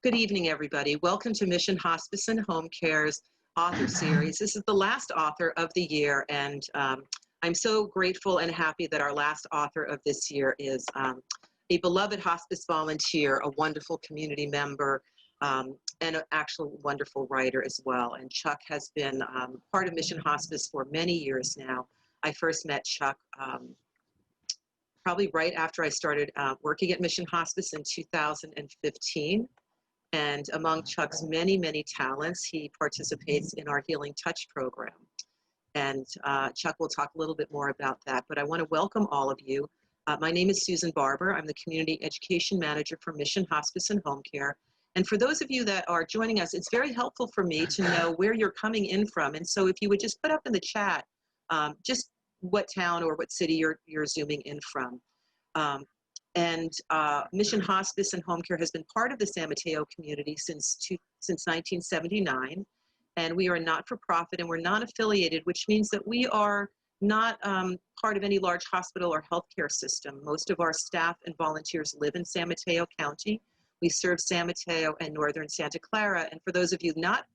Good evening, everybody. Welcome to Mission Hospice and Home Care's author series. This is the last author of the year, and I'm so grateful and happy that our last author of this year is a beloved hospice volunteer, a wonderful community member, and an actual wonderful writer as well. And Chuck has been part of Mission Hospice for many years now. I first met Chuck probably right after I started working at Mission Hospice in 2015. And among Chuck's many, many talents, he participates in our Healing Touch program. And Chuck will talk a little bit more about that, but I want to welcome all of you. My name is Susan Barber. I'm the Community Education Manager for Mission Hospice and Home Care. And for those of you that are joining us, it's very helpful for me to know where you're coming in from. And so if you would just put up in the chat just what town or what city you're zooming in from. Mission Hospice and Home Care has been part of the San Mateo community since 1979, and we are a not-for-profit and we're non-affiliated, which means that we are not part of any large hospital or healthcare system. Most of our staff and volunteers live in San Mateo County. We serve San Mateo and northern Santa Clara, and for those of you not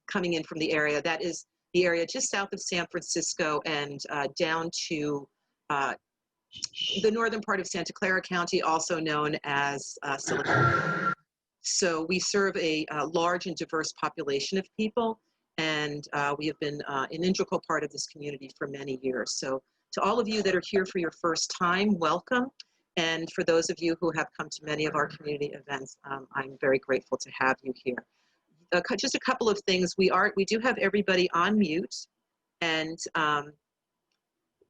coming in from the area, that is the area just south of San Francisco and down to the northern part of Santa Clara County, also known as Silicon Valley. So we serve a large and diverse population of people, and we have been an integral part of this community for many years. So to all of you that are here for your first time, welcome. And for those of you who have come to many of our community events, I'm very grateful to have you here. Just a couple of things. We do have everybody on mute, and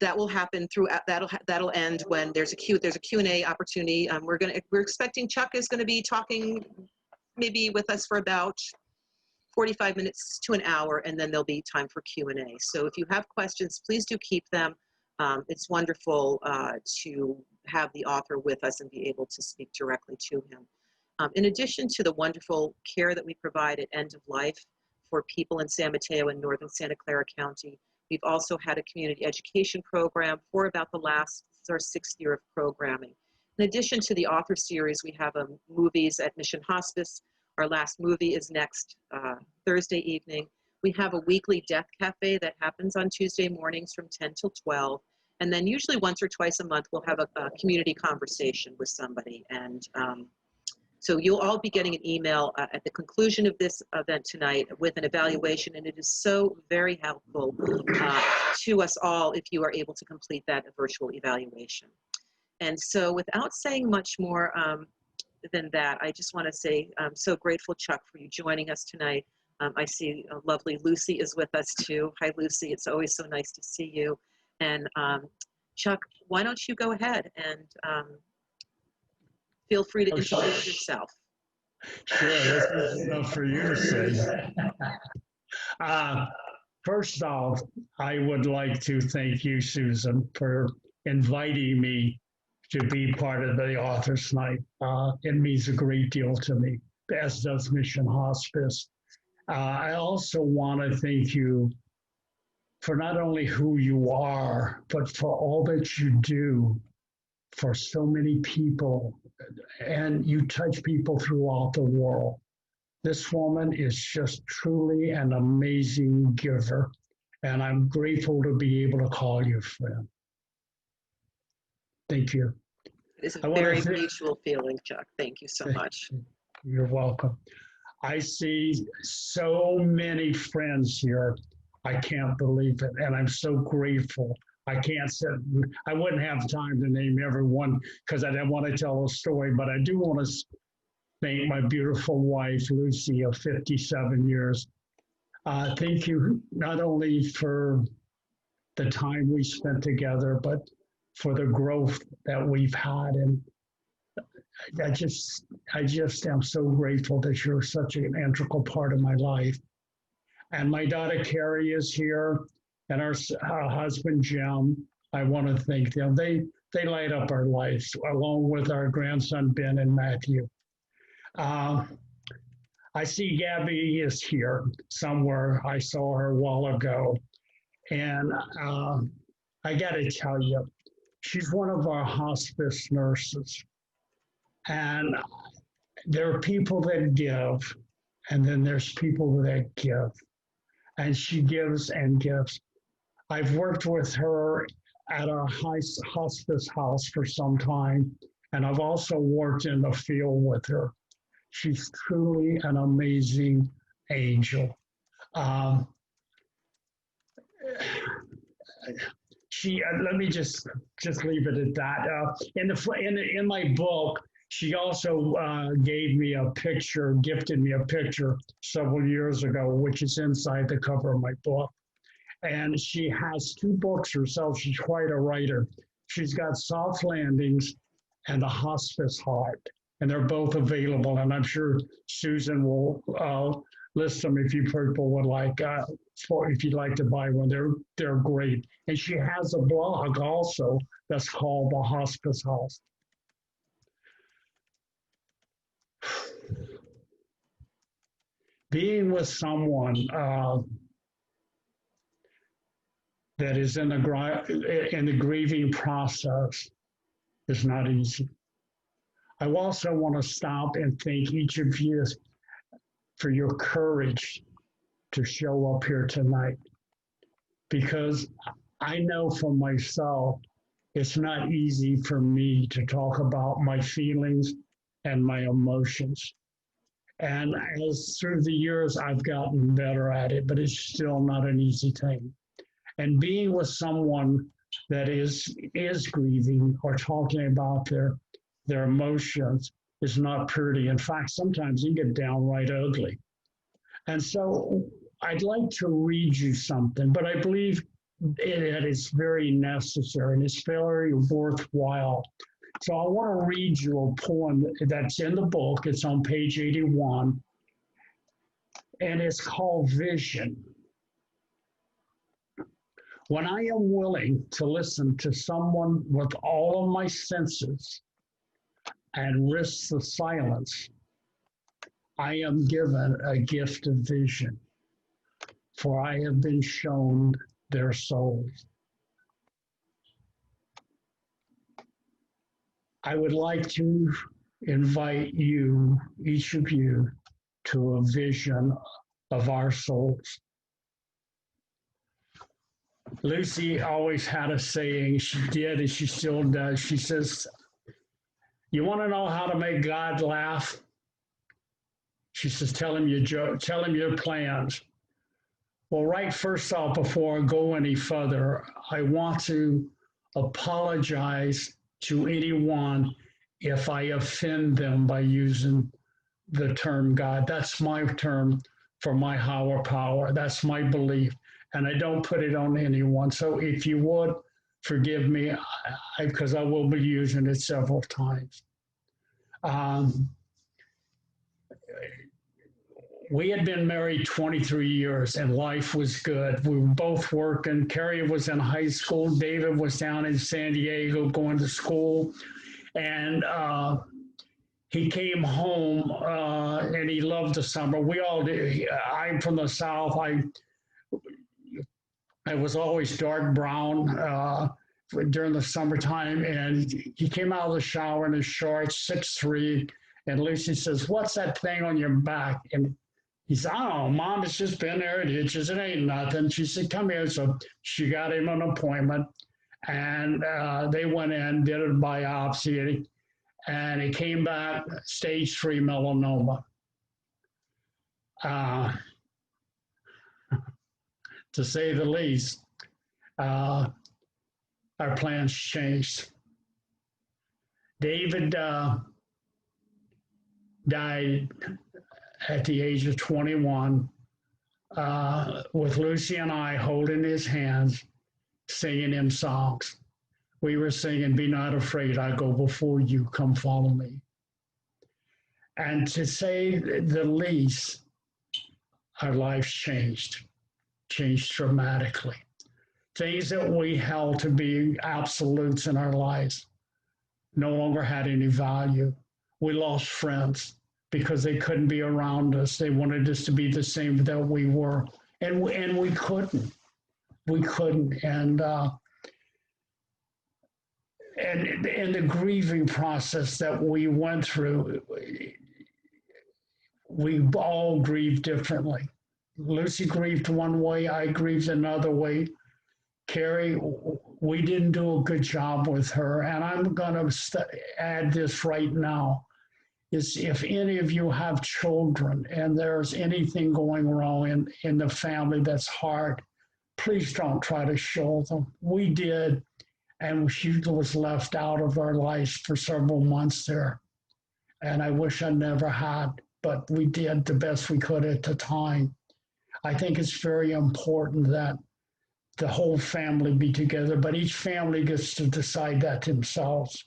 that will happen throughout. That'll end when there's a Q&A opportunity. We're expecting Chuck is going to be talking maybe with us for about 45 minutes to an hour, and then there'll be time for Q&A. So if you have questions, please do keep them. It's wonderful to have the author with us and be able to speak directly to him. In addition to the wonderful care that we provide at end of life for people in San Mateo and northern Santa Clara County, we've also had a community education program for about this is our 6th year of programming. In addition to the author series, we have movies at Mission Hospice. Our last movie is next Thursday evening. We have a weekly death cafe that happens on Tuesday mornings from 10 till 12. And then usually once or twice a month, we'll have a community conversation with somebody. And so you'll all be getting an email at the conclusion of this event tonight with an evaluation, and it is so very helpful to us all if you are able to complete that virtual evaluation. And so without saying much more than that, I just want to say I'm so grateful, Chuck, for you joining us tonight. I see lovely Lucy is with us too. Hi, Lucy. It's always so nice to see you. And Chuck, why don't you go ahead and feel free to introduce yourself. Sure, this is enough for you to say. First off, I would like to thank you, Susan, for inviting me to be part of the author's night. It means a great deal to me, as does Mission Hospice. I also want to thank you for not only who you are, but for all that you do for so many people, and you touch people throughout the world. This woman is just truly an amazing giver, and I'm grateful to be able to call you friend. Thank you. It's a very mutual feeling, Chuck. Thank you so much. You're welcome. I see so many friends here. I can't believe it, and I'm so grateful. I wouldn't have time to name everyone because I didn't want to tell a story, but I do want to thank my beautiful wife, Lucy, of 57 years. Thank you not only for the time we spent together, but for the growth that we've had. And I just am so grateful that you're such an integral part of my life. And my daughter, Carrie, is here. And our husband, Jim, I want to thank them. They light up our lives, along with our grandson, Ben and Matthew. I see Gabby is here somewhere. I saw her a while ago. And I got to tell you, she's one of our hospice nurses. And there are people that give, and then there's people that give. And she gives and gives. I've worked with her at our hospice house for some time, and I've also worked in the field with her. She's truly an amazing angel. Um, Let me just leave it at that. In my book, she also gifted me a picture several years ago, which is inside the cover of my book. And she has two books herself. She's quite a writer. She's got Soft Landings and The Hospice Heart, and they're both available. And I'm sure Susan will list them if you people would like, if you'd like to buy one. They're great. And she has a blog also that's called The Hospice House. Being with someone that is in the grieving process is not easy. I also want to stop and thank each of you for your courage to show up here tonight, because I know for myself, it's not easy for me to talk about my feelings and my emotions. And as through the years, I've gotten better at it, but it's still not an easy thing. And being with someone that is grieving or talking about their emotions is not pretty. In fact, sometimes you get downright ugly. And so I'd like to read you something, but I believe it is very necessary and it's very worthwhile. So I want to read you a poem that's in the book. It's on page 81, and it's called Vision. When I am willing to listen to someone with all of my senses and risk the silence, I am given a gift of vision, for I have been shown their souls. I would like to invite you, each of you, to a vision of our souls. Lucy always had a saying, she did and she still does. She says, you want to know how to make God laugh? She says, tell him your plans. Well, right first off, before I go any further, I want to apologize to anyone if I offend them by using the term God. That's my term for my higher power. That's my belief. And I don't put it on anyone. So if you would, forgive me, because I will be using it several times. We had been married 23 years and life was good. We were both working. Carrie was in high school. David was down in San Diego going to school. And he came home and he loved the summer. We all did. I'm from the South. I was always dark brown during the summertime. And he came out of the shower in his shorts, 6'3". And Lucy says, what's that thing on your back? And he said, oh, Mom, it's just been there. It itches. It ain't nothing. She said, come here. So she got him an appointment. And they went in, did a biopsy. And it came back stage 3 melanoma. To say the least, our plans changed. David died at the age of 21 with Lucy and I holding his hands, singing him songs. We were singing, be not afraid, I go before you, come follow me. And to say the least, our lives changed dramatically. Things that we held to be absolutes in our lives no longer had any value. We lost friends because they couldn't be around us. They wanted us to be the same that we were. And we couldn't. We couldn't. And the grieving process that we went through, we all grieve differently. Lucy grieved one way, I grieved another way. Carrie, we didn't do a good job with her. And I'm going to add this right now, is if any of you have children and there's anything going wrong in the family that's hard, please don't try to show them. We did, and she was left out of our lives for several months there. And I wish I never had, but we did the best we could at the time. I think it's very important that the whole family be together, but each family gets to decide that themselves.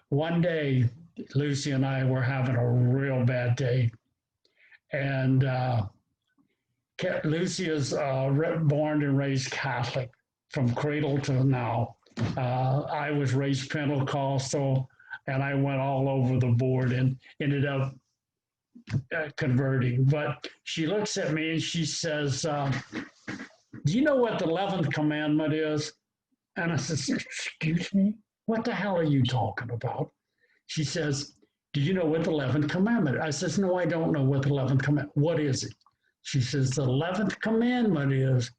One day, Lucy and I were having a real bad day. And Lucy is born and raised Catholic from cradle to now. I was raised Pentecostal, and I went all over the board and ended up converting. But she looks at me and she says, do you know what the 11th commandment is? And I says, excuse me, what the hell are you talking about? She says, do you know what the 11th commandment is? I says, no, I don't know what the 11th commandment. What is it? She says, the 11th commandment is,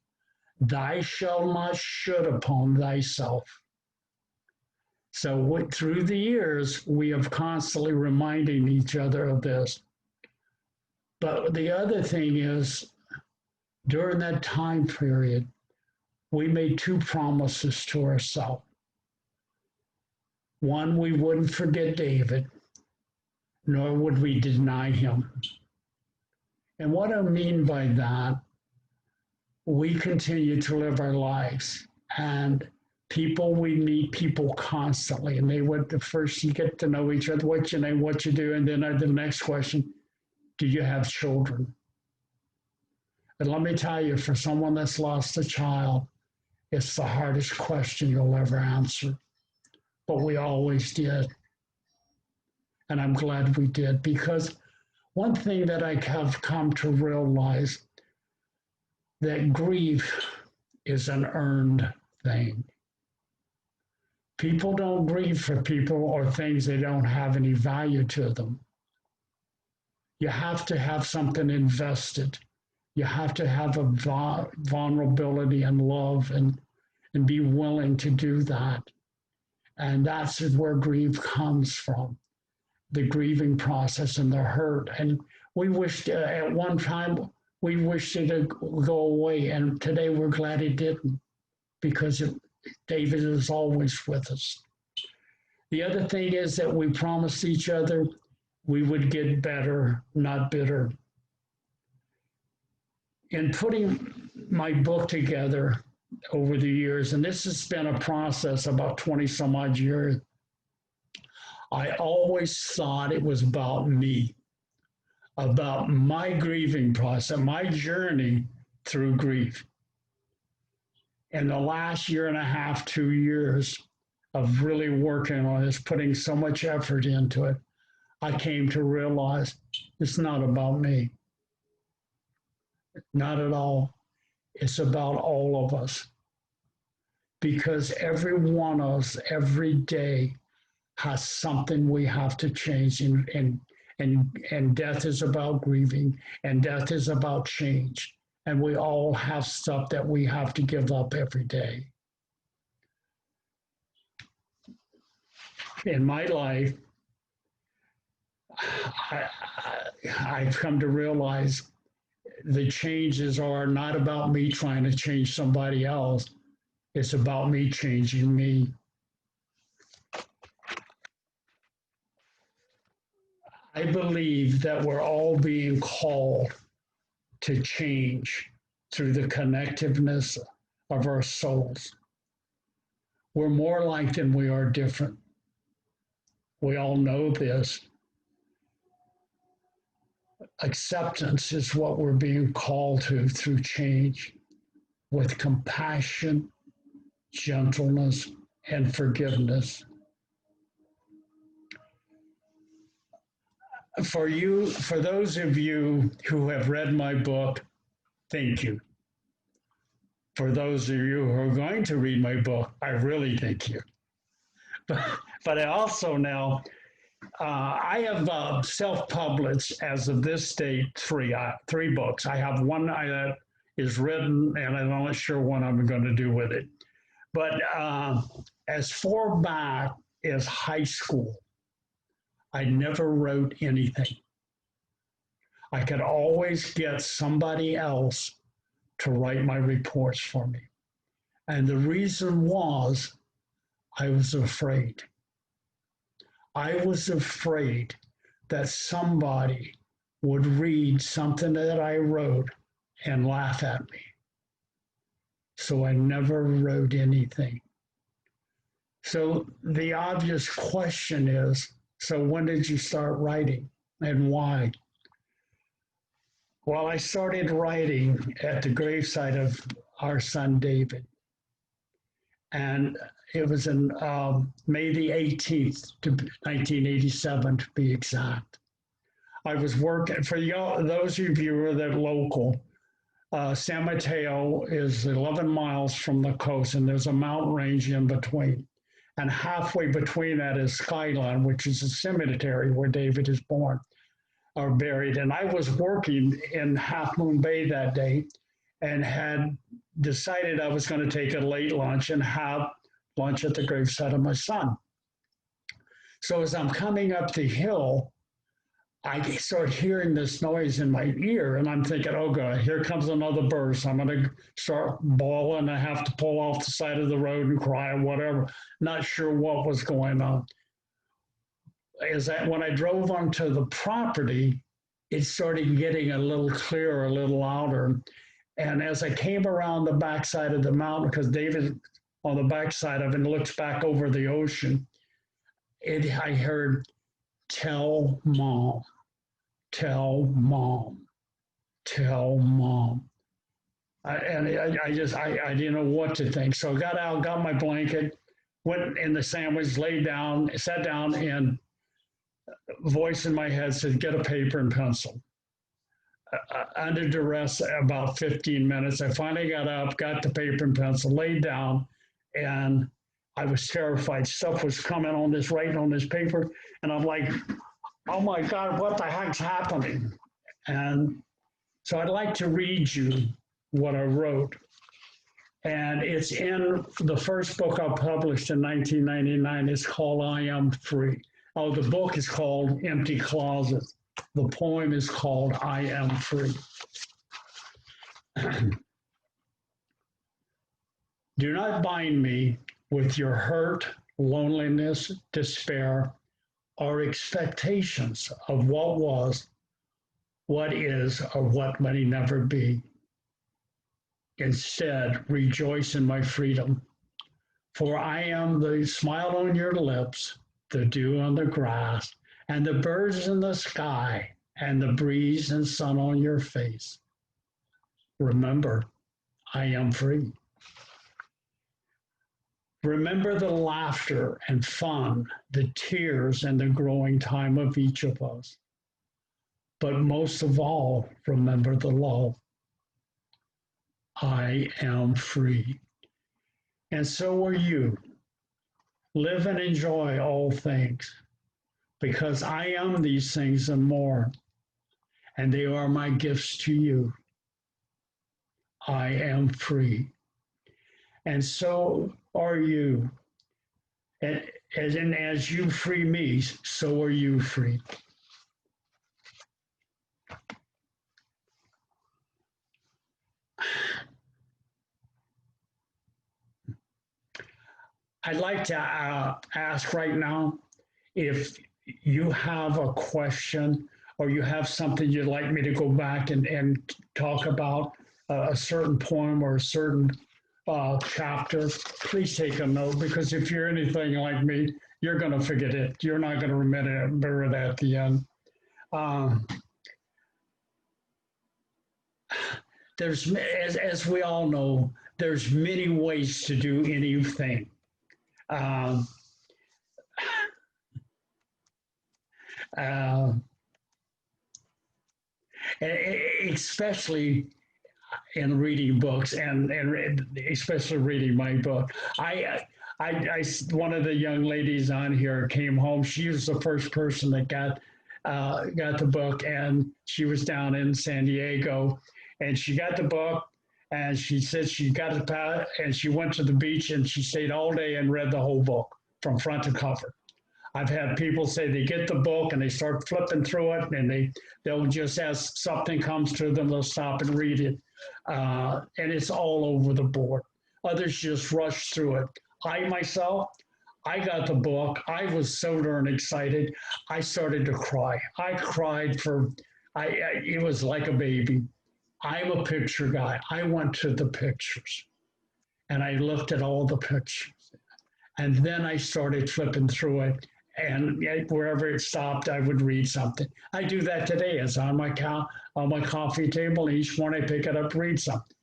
thou shalt not shoot upon thyself. So through the years, we have constantly reminding each other of this. But the other thing is, during that time period, we made two promises to ourselves. One, we wouldn't forget David, nor would we deny him. And what I mean by that, we continue to live our lives, and we meet people constantly, and they would, the first you get to know each other, what's your name, what you do, and then the next question, do you have children? And let me tell you, for someone that's lost a child, it's the hardest question you'll ever answer. But we always did. And I'm glad we did, because one thing that I have come to realize, that grief is an earned thing. People don't grieve for people or things that don't have any value to them. You have to have something invested. You have to have a vulnerability and love and be willing to do that. And that's where grief comes from, the grieving process and the hurt. And we wished at one time, we wished it to go away. And today we're glad it didn't, because David is always with us. The other thing is that we promised each other we would get better, not bitter. In putting my book together over the years, and this has been a process about 20 some odd years, I always thought it was about me, about my grieving process, my journey through grief. In the last year and a half, 2 years of really working on this, putting so much effort into it, I came to realize it's not about me. Not at all. It's about all of us. Because every one of us, every day, has something we have to change. And death is about grieving, and death is about change. And we all have stuff that we have to give up every day. In my life, I've come to realize the changes are not about me trying to change somebody else. It's about me changing me. I believe that we're all being called to change through the connectiveness of our souls. We're more alike than we are different. We all know this. Acceptance is what we're being called to through change, with compassion, gentleness, and forgiveness. For those of you who have read my book, thank you. For those of you who are going to read my book, I really thank you. but I also now, I have self-published as of this date three books. I have one that is written, and I'm not sure what I'm going to do with it. But as far back as high school, I never wrote anything. I could always get somebody else to write my reports for me. And the reason was I was afraid. I was afraid that somebody would read something that I wrote and laugh at me. So I never wrote anything. So the obvious question is, so when did you start writing and why? Well, I started writing at the gravesite of our son, David. And it was in May the 18th, 1987, to be exact. I was working, for those of you who are that local, San Mateo is 11 miles from the coast, and there's a mountain range in between. And halfway between that is Skyline, which is a cemetery where David is born or buried. And I was working in Half Moon Bay that day and had decided I was going to take a late lunch and have lunch at the gravesite of my son. So as I'm coming up the hill, I start hearing this noise in my ear, and I'm thinking, oh God, here comes another burst. I'm going to start bawling. I have to pull off the side of the road and cry or whatever. Not sure what was going on. Is that when I drove onto the property, it started getting a little clearer, a little louder. And as I came around the backside of the mountain, because David on the backside of it looks back over the ocean, I heard, tell mom, tell mom, tell mom. I didn't know what to think. So I got out, got my blanket, went in the sandwich, laid down, sat down, and voice in my head said, get a paper and pencil. Under duress, about 15 minutes, I finally got up, got the paper and pencil, laid down, and I was terrified. Stuff was coming on this, writing on this paper, and I'm like, oh my God, what the heck's happening? And so I'd like to read you what I wrote. And it's in the first book I published in 1999. It's called I Am Free. Oh, the book is called Empty Closet. The poem is called I Am Free. Do not bind me with your hurt, loneliness, despair, or expectations of what was, what is, or what may never be. Instead, rejoice in my freedom, for I am the smile on your lips, the dew on the grass, and the birds in the sky, and the breeze and sun on your face. Remember, I am free. Remember the laughter and fun, the tears and the growing time of each of us. But most of all, remember the love. I am free. And so are you. Live and enjoy all things, because I am these things and more, and they are my gifts to you. I am free. And so are you. And as you free me, so are you free. I'd like to ask right now if you have a question or you have something you'd like me to go back and talk about, a certain poem or a certain chapter, please take a note, because if you're anything like me, you're going to forget it. You're not going to remember it at the end. There's, as we all know, there's many ways to do anything. Especially in reading books and especially reading my book. One of the young ladies on here came home. She was the first person that got the book, and she was down in San Diego, and she got the book, and she said she got it, and she went to the beach, and she stayed all day and read the whole book from front to cover. I've had people say they get the book and they start flipping through it, and they'll just, as something comes to them, they'll stop and read it, and it's all over the board. Others just rush through it. I got the book. I was so darn excited. I started to cry. I cried it was like a baby. I'm a picture guy. I went to the pictures and I looked at all the pictures. And then I started flipping through it. And wherever it stopped, I would read something. I do that today. It's on my coffee table. And each morning I pick it up, read something.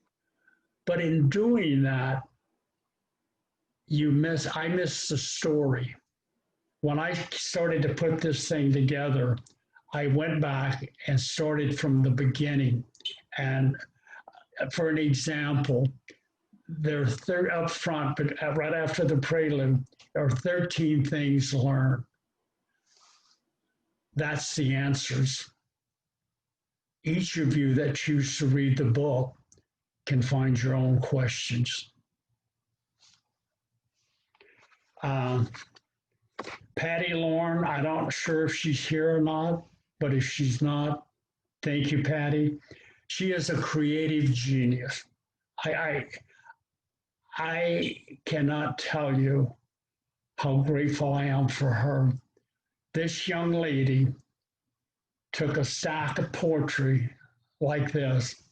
But in doing that, I miss the story. When I started to put this thing together, I went back and started from the beginning. And for an example, there's up front, but right after the prelude, there are 13 things learned. That's the answers. Each of you that choose to read the book can find your own questions. Patty Lorne, I'm not sure if she's here or not, but if she's not, thank you, Patty. She is a creative genius. I cannot tell you how grateful I am for her. This young lady took a stack of poetry like this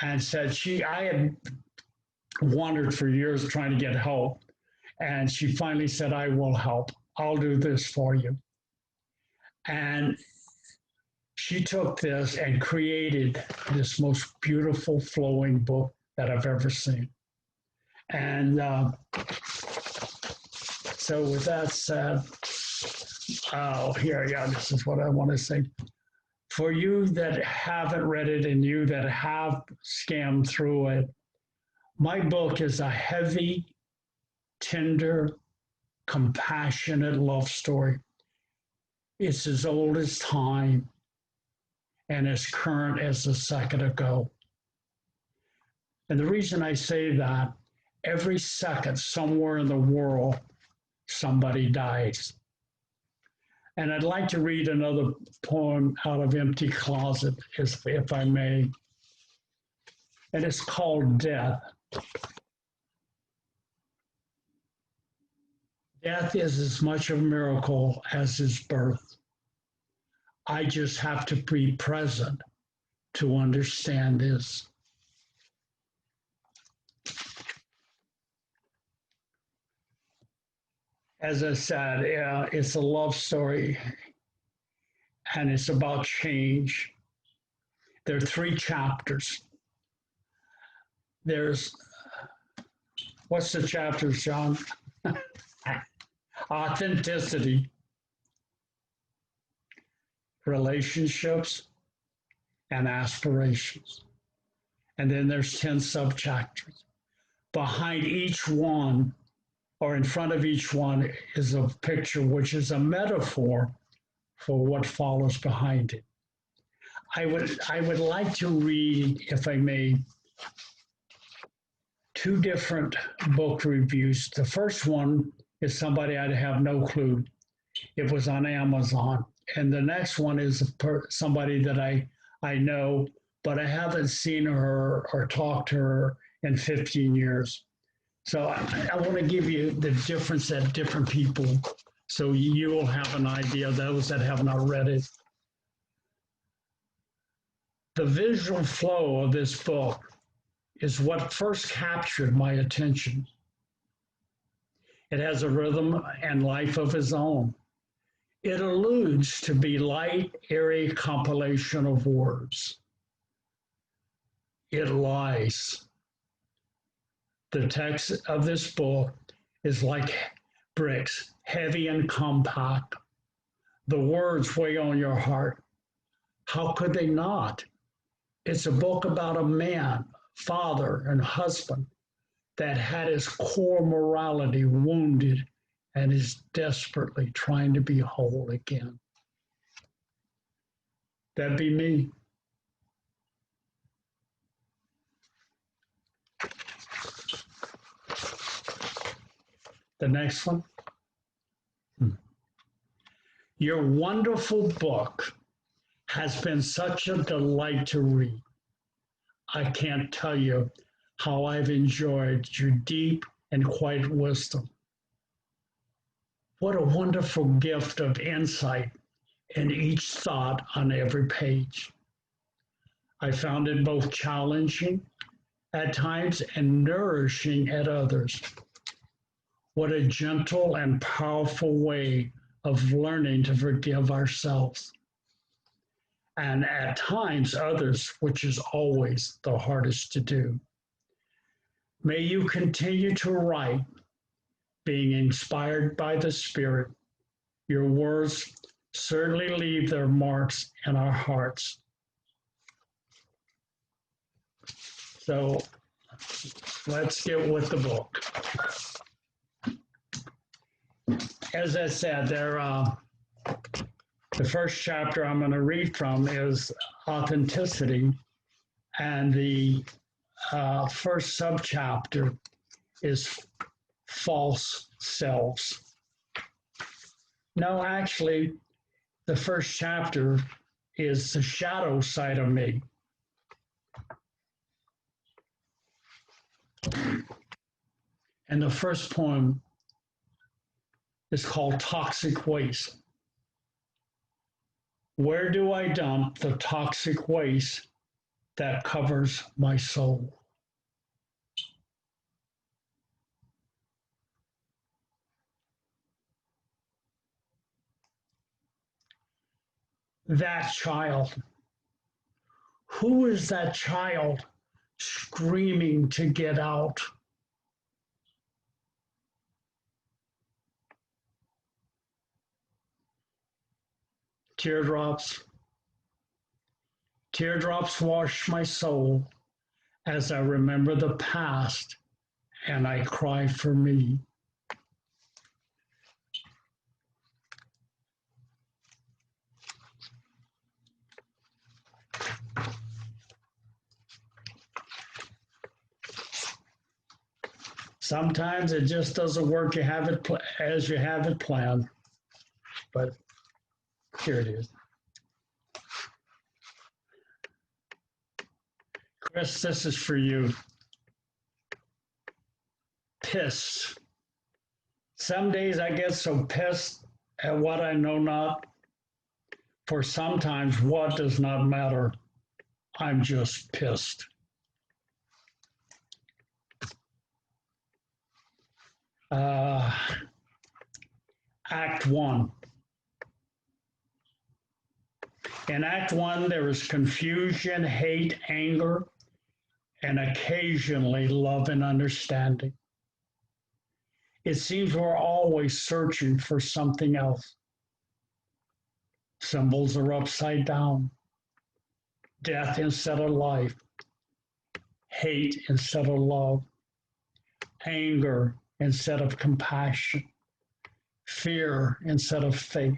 and said I had wondered for years trying to get help. And she finally said, I will help. I'll do this for you. And she took this and created this most beautiful flowing book that I've ever seen. And so with that said, this is what I want to say. For you that haven't read it and you that have skimmed through it, my book is a heavy, tender, compassionate love story. It's as old as time and as current as a second ago. And the reason I say that, every second somewhere in the world, somebody dies. And I'd like to read another poem out of Empty Closet, if I may. And it's called Death. Death is as much a miracle as his birth. I just have to be present to understand this. As I said, it's a love story, and it's about change. There are 3 chapters. There's, what's the chapters, John? Authenticity, relationships, and aspirations. And then there's 10 subchapters. Behind each one, or in front of each one, is a picture which is a metaphor for what follows behind it. I would like to read, if I may, 2 different book reviews. The first one is somebody I'd have no clue. It was on Amazon. And the next one is somebody that I know, but I haven't seen her or talked to her in 15 years. So I want to give you the difference that different people, so you will have an idea, those that have not read it. The visual flow of this book is what first captured my attention. It has a rhythm and life of its own. It alludes to be light, airy compilation of words. It lies. The text of this book is like bricks, heavy and compact. The words weigh on your heart. How could they not? It's a book about a man, father, and husband that had his core morality wounded and is desperately trying to be whole again. That'd be me. The next one. Your wonderful book has been such a delight to read. I can't tell you how I've enjoyed your deep and quiet wisdom. What a wonderful gift of insight in each thought on every page. I found it both challenging at times and nourishing at others. What a gentle and powerful way of learning to forgive ourselves. And at times others, which is always the hardest to do. May you continue to write, being inspired by the Spirit. Your words certainly leave their marks in our hearts. So let's get with the book. As I said, the first chapter I'm going to read from is authenticity, and the first subchapter is false selves. No, actually, the first chapter is the shadow side of me. And the first poem is called Toxic Waste. Where do I dump the toxic waste that covers my soul? That child. Who is that child screaming to get out? Teardrops. Teardrops wash my soul as I remember the past and I cry for me. Sometimes it just doesn't work. You have it as you have it planned, but here it is. Chris, this is for you. Pissed. Some days I get so pissed at what I know not, for sometimes what does not matter. I'm just pissed. Act 1. In Act 1, there is confusion, hate, anger, and occasionally love and understanding. It seems we're always searching for something else. Symbols are upside down. Death instead of life. Hate instead of love. Anger instead of compassion. Fear instead of faith.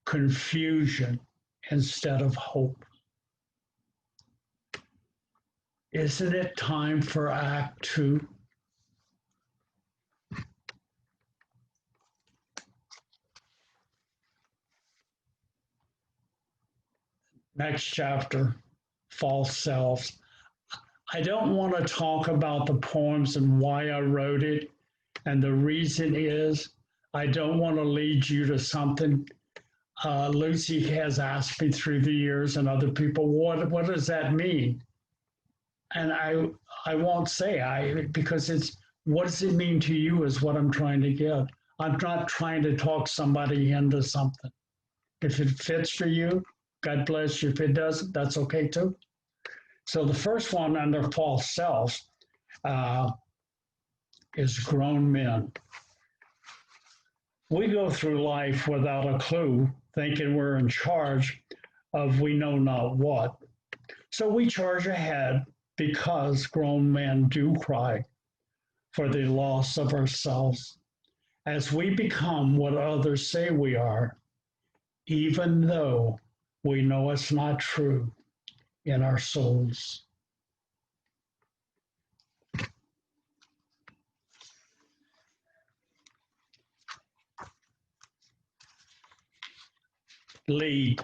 Confusion instead of hope. Isn't it time for Act 2? Next chapter, false selves. I don't want to talk about the poems and why I wrote it. And the reason is I don't want to lead you to something. Lucy has asked me through the years and other people, what does that mean? And I won't say because it's, what does it mean to you is what I'm trying to get. I'm not trying to talk somebody into something. If it fits for you, God bless you. If it doesn't, that's okay too. So the first one under false selves is grown men. We go through life without a clue, thinking we're in charge of we know not what. So we charge ahead because grown men do cry for the loss of ourselves as we become what others say we are, even though we know it's not true in our souls. Lead.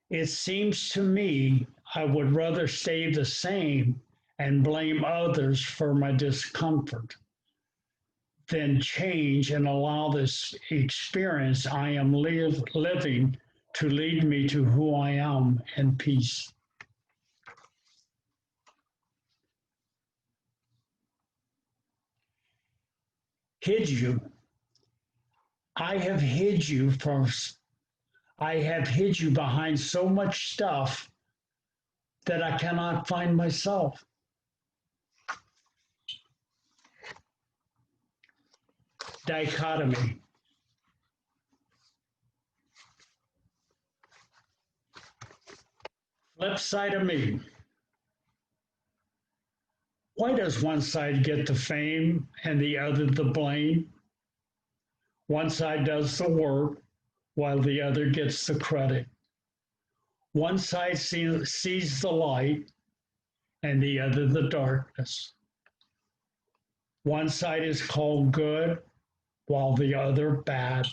It seems to me I would rather stay the same and blame others for my discomfort than change and allow this experience I am living to lead me to who I am in peace. Hid you. I have hid you behind so much stuff that I cannot find myself. Dichotomy. Flip side of me. Why does one side get the fame and the other the blame? One side does the work while the other gets the credit. One side sees the light and the other the darkness. One side is called good while the other bad.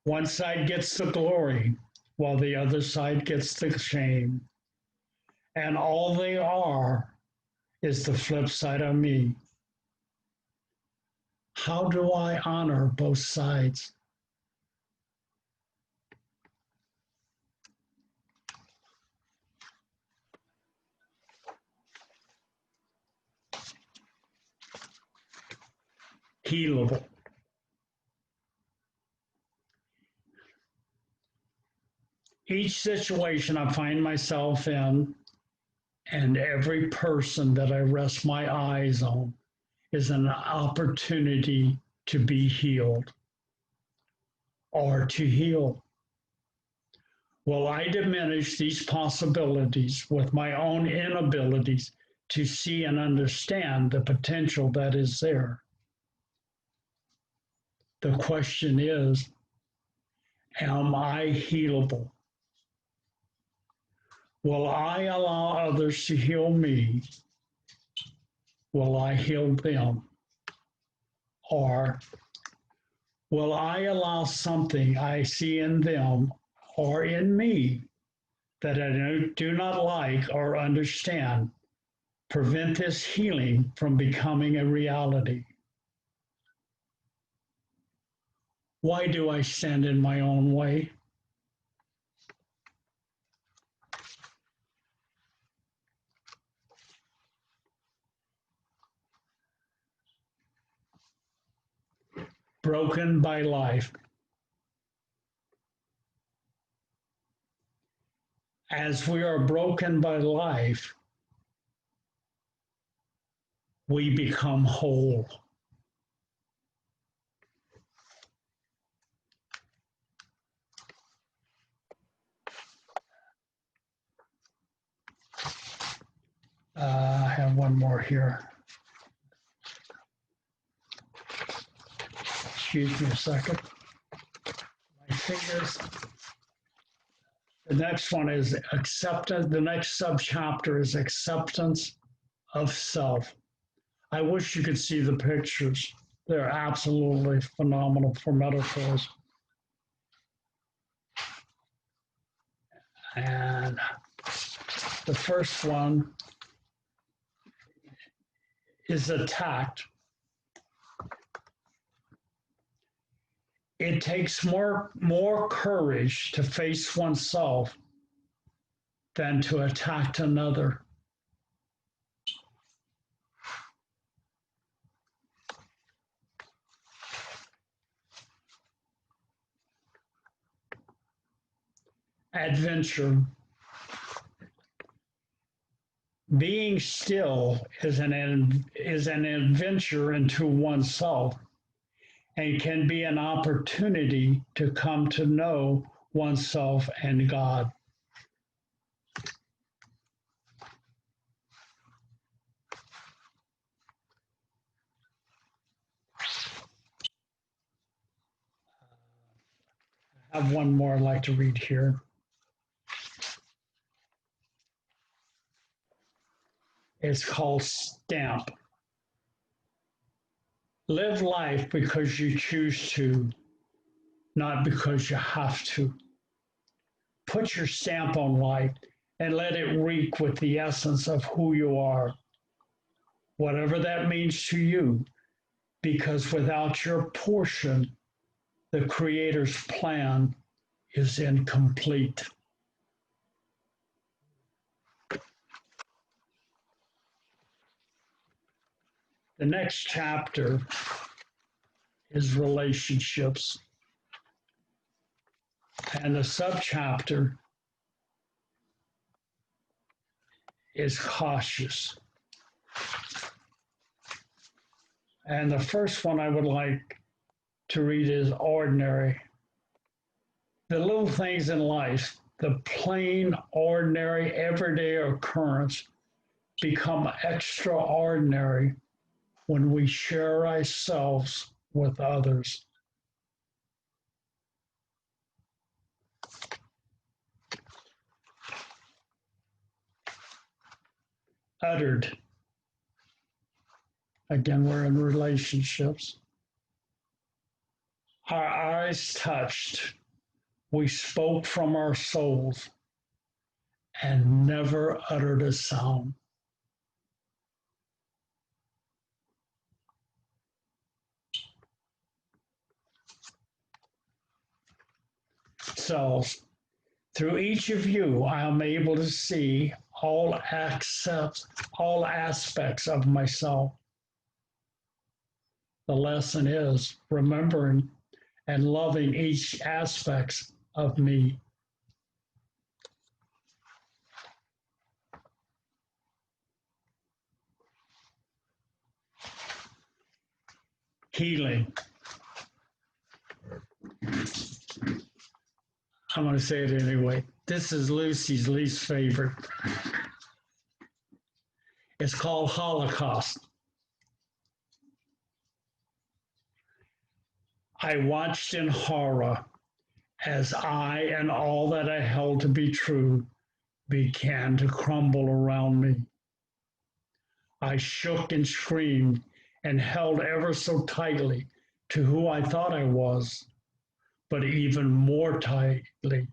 One side gets the glory while the other side gets the shame. And all they are is the flip side of me. How do I honor both sides? Healable. Each situation I find myself in and every person that I rest my eyes on is an opportunity to be healed or to heal. Will I diminish these possibilities with my own inabilities to see and understand the potential that is there? The question is, am I healable? Will I allow others to heal me? Will I heal them? Or will I allow something I see in them or in me that I do not like or understand prevent this healing from becoming a reality? Why do I stand in my own way? Broken by life. As we are broken by life, we become whole. I have one more here. Excuse me a second. My fingers. The next one is acceptance. The next subchapter is acceptance of self. I wish you could see the pictures. They're absolutely phenomenal for metaphors. And the first one is attacked. It takes more courage to face oneself than to attack another. Adventure. Being still is an adventure into oneself and can be an opportunity to come to know oneself and God. I have one more I'd like to read here. It's called Stamp. Live life because you choose to, not because you have to. Put your stamp on life and let it reek with the essence of who you are, whatever that means to you, because without your portion, the Creator's plan is incomplete. The next chapter is relationships, and the subchapter is cautious. And the first one I would like to read is ordinary. The little things in life, the plain, ordinary, everyday occurrence, become extraordinary when we share ourselves with others. Uttered. Again, we're in relationships. Our eyes touched. We spoke from our souls and never uttered a sound. So, through each of you, I am able to see all aspects of myself. The lesson is remembering and loving each aspect of me. Healing. I'm going to say it anyway. This is Lucy's least favorite. It's called Holocaust. I watched in horror as I and all that I held to be true began to crumble around me. I shook and screamed and held ever so tightly to who I thought I was, but even more tightly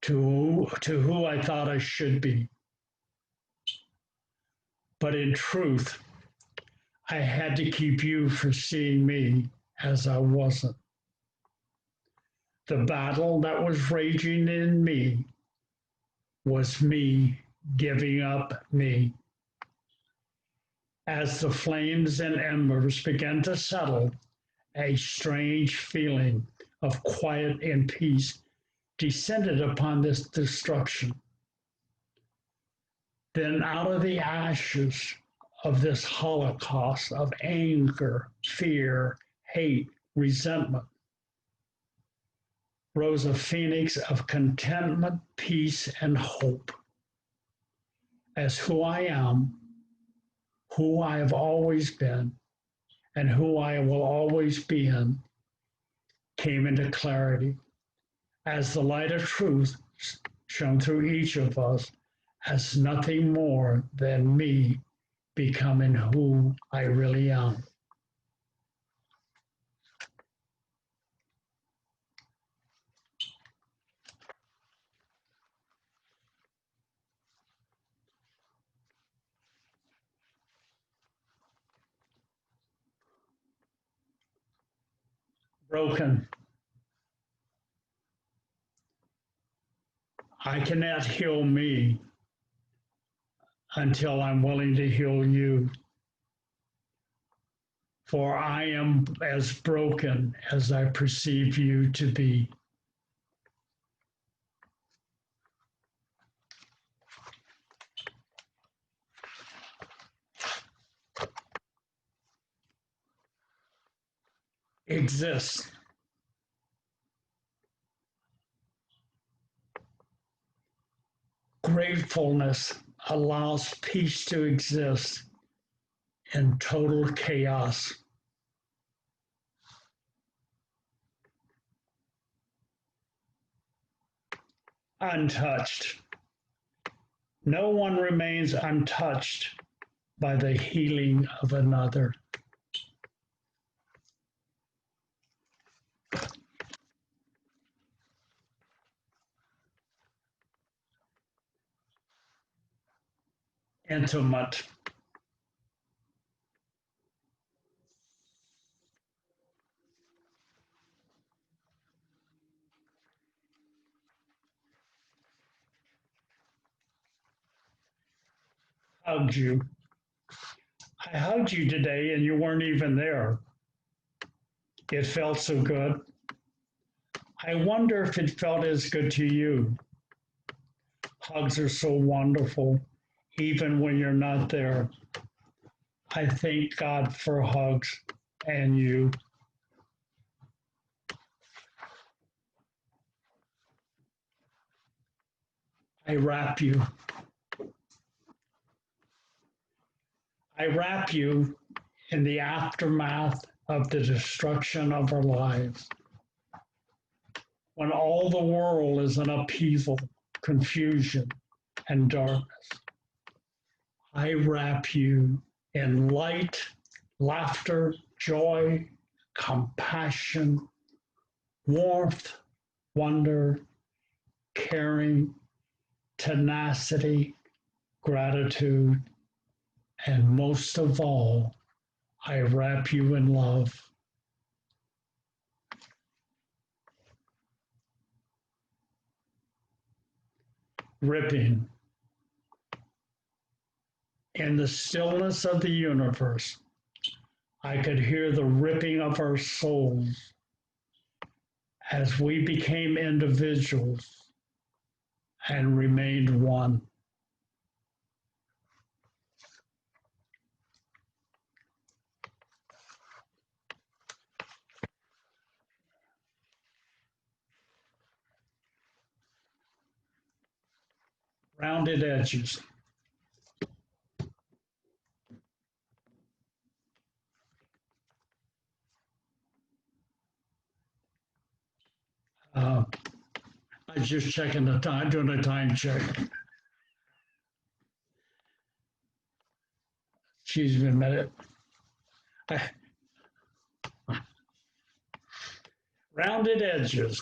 to who I thought I should be. But in truth, I had to keep you from seeing me as I wasn't. The battle that was raging in me was me giving up me. As the flames and embers began to settle, a strange feeling of quiet and peace descended upon this destruction. Then out of the ashes of this holocaust of anger, fear, hate, resentment, rose a phoenix of contentment, peace, and hope. As who I am, who I have always been, and who I will always be in, came into clarity as the light of truth shone through each of us as nothing more than me becoming who I really am. Broken. I cannot heal me until I'm willing to heal you. For I am as broken as I perceive you to be. Exists. Gratefulness allows peace to exist in total chaos. untouched. No one remains untouched by the healing of another. Intimate. Hugged you. I hugged you today and you weren't even there. It felt so good. I wonder if it felt as good to you. Hugs are so wonderful, even when you're not there. I thank God for hugs and you. I wrap you. I wrap you in the aftermath of the destruction of our lives. When all the world is in upheaval, confusion, and darkness, I wrap you in light, laughter, joy, compassion, warmth, wonder, caring, tenacity, gratitude, and most of all, I wrap you in love. Ripping. In the stillness of the universe, I could hear the ripping of our souls as we became individuals and remained one. Rounded edges. I was just checking the time, doing a time check. Excuse me a minute. Rounded edges.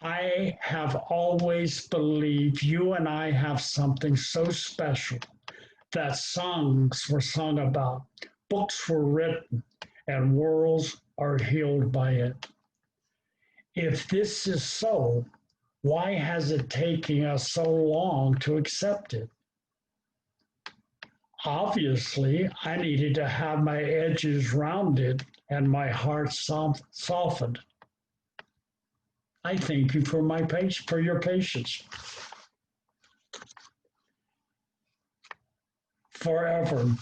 I have always believed you and I have something so special that songs were sung about, books were written, and worlds are healed by it. If this is so, why has it taken us so long to accept it? Obviously, I needed to have my edges rounded and my heart softened. I thank you for your patience. Forever,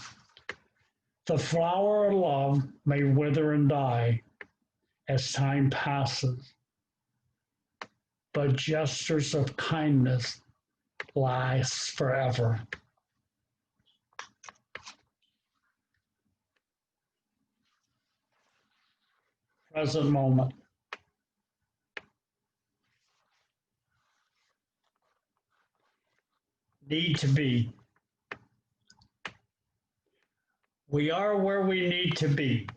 the flower of love may wither and die as time passes, but gestures of kindness last forever. Present moment. Need to be. We are where we need to be,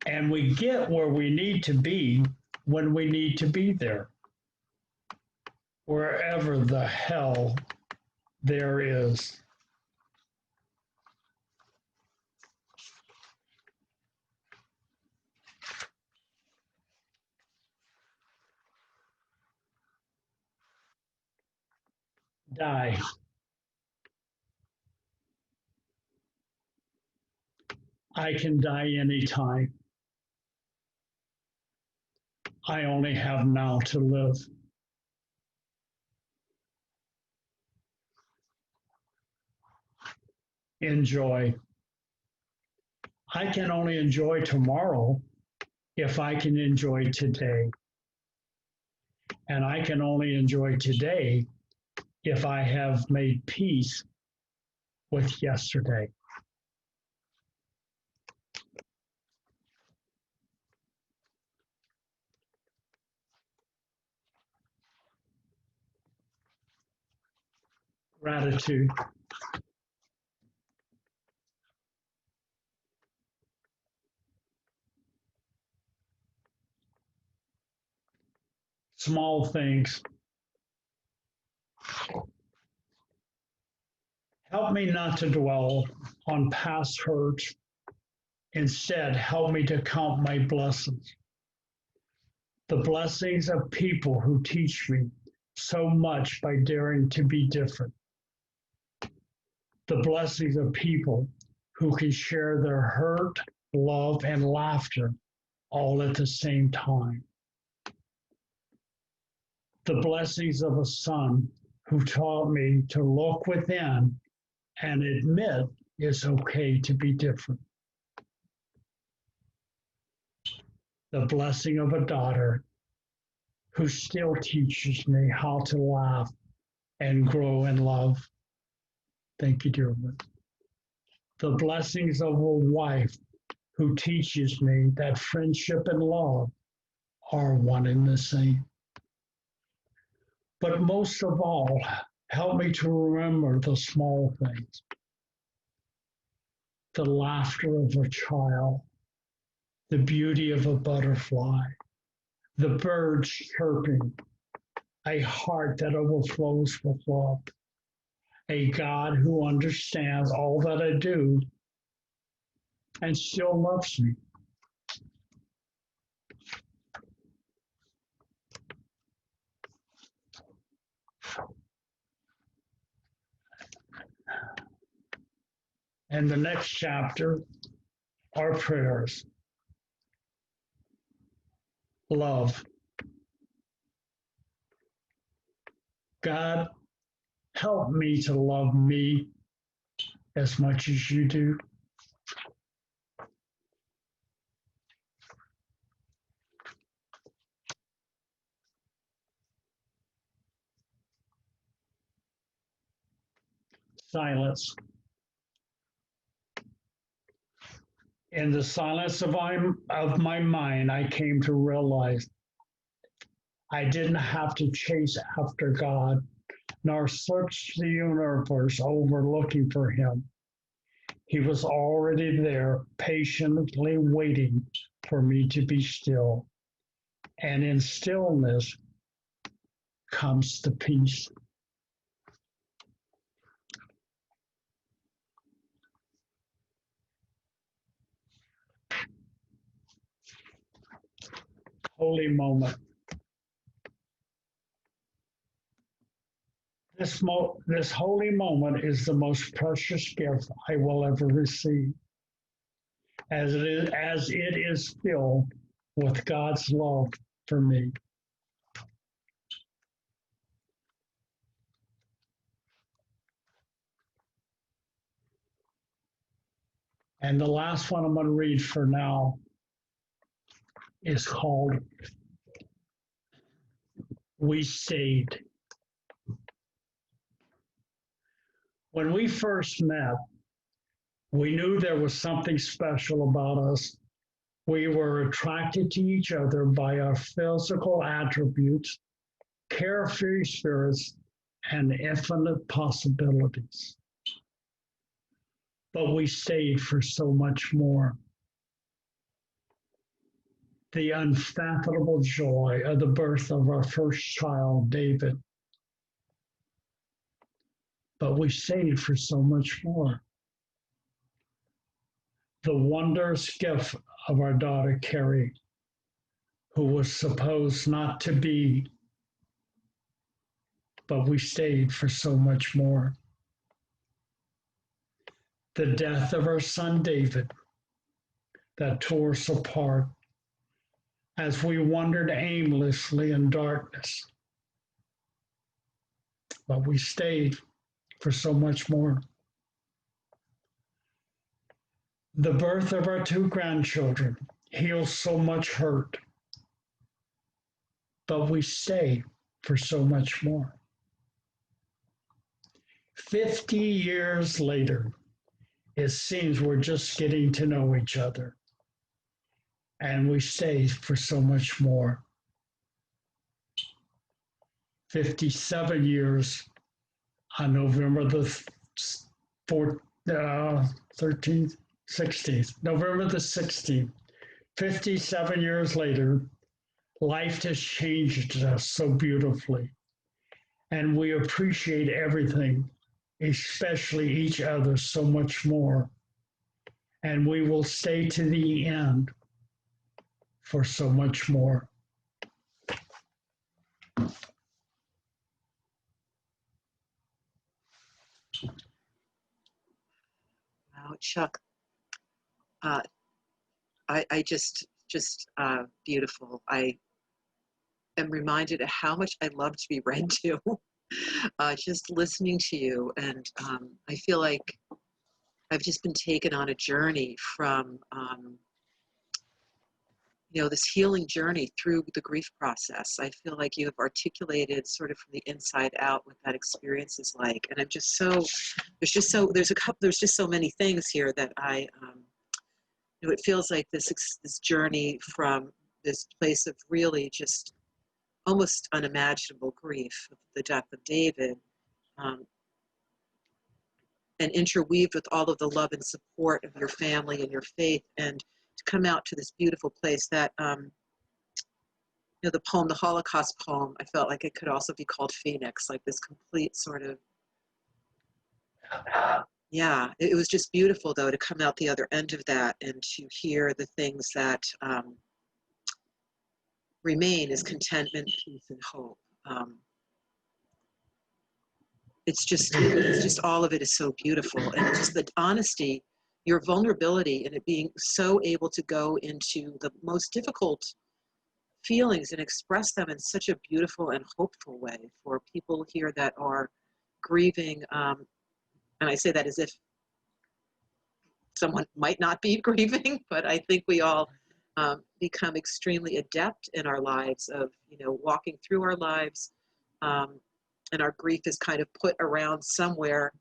and we get where we need to be when we need to be there. Wherever the hell there is. Die. I can die anytime. I only have now to live. Enjoy. I can only enjoy tomorrow if I can enjoy today. And I can only enjoy today if I have made peace with yesterday. Gratitude. Small things. Help me not to dwell on past hurts. Instead, help me to count my blessings. The blessings of people who teach me so much by daring to be different. The blessings of people who can share their hurt, love, and laughter all at the same time. The blessings of a son who taught me to look within and admit it's okay to be different. The blessing of a daughter who still teaches me how to laugh and grow in love. Thank you, dear one. The blessings of a wife who teaches me that friendship and love are one and the same. But most of all, help me to remember the small things. The laughter of a child, the beauty of a butterfly, the birds chirping, a heart that overflows with love, a God who understands all that I do and still loves me. And the next chapter are prayers. Love. God, help me to love me as much as you do. Silence. In the silence of my mind, I came to realize I didn't have to chase after God, nor search the universe over looking for him. He was already there, patiently waiting for me to be still. And in stillness comes the peace. Holy moment. This holy moment is the most precious gift I will ever receive, as it is filled with God's love for me. And the last one I'm going to read for now is called We Stayed. When we first met, we knew there was something special about us. We were attracted to each other by our physical attributes, carefree spirits, and infinite possibilities. But we stayed for so much more. The unfathomable joy of the birth of our first child, David. But we stayed for so much more. The wondrous gift of our daughter, Carrie, who was supposed not to be, but we stayed for so much more. The death of our son, David, that tore us apart as we wandered aimlessly in darkness. But we stayed for so much more. The birth of our two grandchildren healed so much hurt, but we stayed for so much more. 50 years later, it seems we're just getting to know each other, and we stayed for so much more. 57 years, on November the 13th, 16th, November the 16th. 57 years later, life has changed us so beautifully. And we appreciate everything, especially each other, so much more. And we will stay to the end for so much more. Wow, Chuck, I just beautiful. I am reminded of how much I love to be read to. Just listening to you, and I feel like I've just been taken on a journey from this healing journey through the grief process. I feel like you have articulated sort of from the inside out what that experience is like, and I'm just so there's just so many things here that it feels like this journey from this place of really just almost unimaginable grief, the death of David, and interweaved with all of the love and support of your family and your faith, and to come out to this beautiful place that, the poem, the Holocaust poem, I felt like it could also be called Phoenix, like this complete sort of, yeah, it was just beautiful though to come out the other end of that and to hear the things that remain as contentment, peace, and hope. It's just all of it is so beautiful, and it's just the honesty, your vulnerability, and it being so able to go into the most difficult feelings and express them in such a beautiful and hopeful way for people here that are grieving. And I say that as if someone might not be grieving, but I think we all become extremely adept in our lives of, walking through our lives. And our grief is kind of put around somewhere,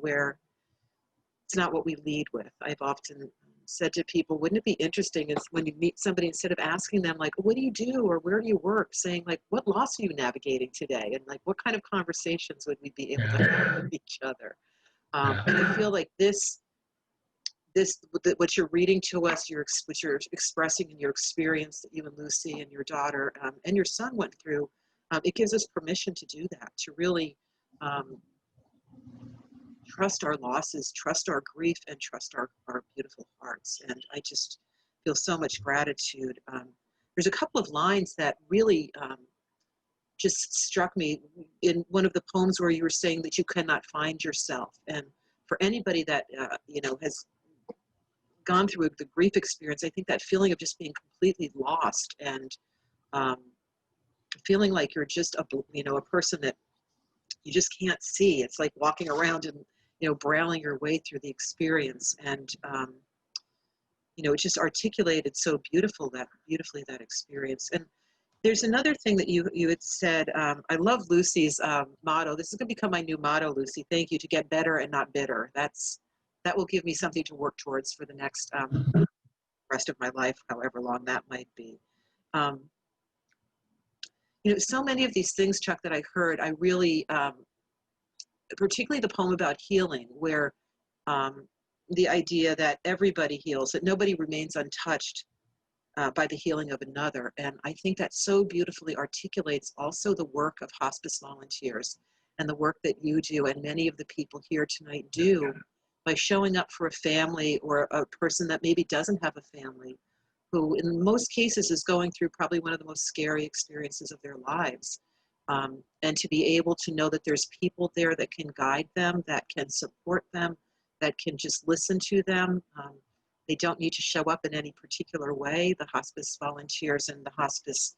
where it's not what we lead with. I've often said to people, wouldn't it be interesting is when you meet somebody, instead of asking them like, what do you do or where do you work, saying like, what loss are you navigating today? And like, what kind of conversations would we be able to have with each other? And I feel like what you're reading to us, what you're expressing in your experience that you and Lucy and your daughter and your son went through, it gives us permission to do that, to really trust our losses, trust our grief, and trust our beautiful hearts. And I just feel so much gratitude. There's a couple of lines that really just struck me in one of the poems where you were saying that you cannot find yourself. And for anybody that, has gone through the grief experience, I think that feeling of just being completely lost and feeling like you're just a person that you just can't see. It's like walking around and, browsing your way through the experience. And, it's just articulated so beautifully that experience. And there's another thing that you had said. I love Lucy's motto. This is going to become my new motto, Lucy. Thank you. To get better and not bitter. That will give me something to work towards for the next rest of my life, however long that might be. So many of these things, Chuck, that I heard, I really, particularly the poem about healing, where the idea that everybody heals, that nobody remains untouched by the healing of another. And I think that so beautifully articulates also the work of hospice volunteers and the work that you do and many of the people here tonight do by showing up for a family or a person that maybe doesn't have a family, who in most cases is going through probably one of the most scary experiences of their lives. And to be able to know that there's people there that can guide them, that can support them, that can just listen to them. They don't need to show up in any particular way. The hospice volunteers and the hospice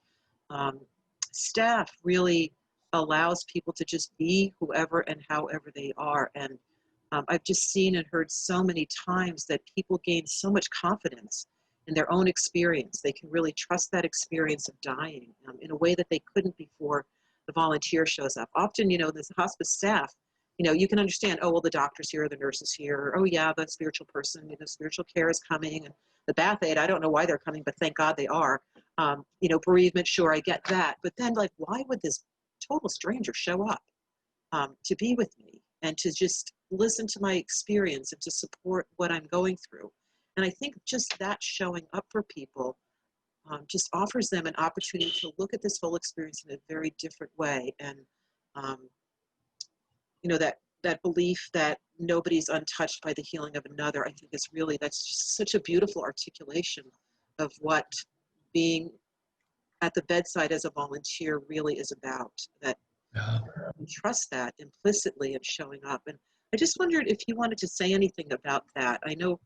staff really allows people to just be whoever and however they are. And I've just seen and heard so many times that people gain so much confidence in their own experience. They can really trust that experience of dying in a way that they couldn't before the volunteer shows up. Often, this hospice staff, you can understand, oh, well, the doctor's here, the nurse is here, or, oh yeah, the spiritual person, spiritual care is coming, and the bath aide, I don't know why they're coming, but thank God they are. Bereavement, sure, I get that. But then, like, why would this total stranger show up to be with me? and to just listen to my experience and to support what I'm going through. And I think just that showing up for people just offers them an opportunity to look at this whole experience in a very different way. And, you know, that belief that nobody's untouched by the healing of another, I think is really, that's just such a beautiful articulation of what being at the bedside as a volunteer really is about, that you trust that implicitly in showing up. And I just wondered if you wanted to say anything about that. I know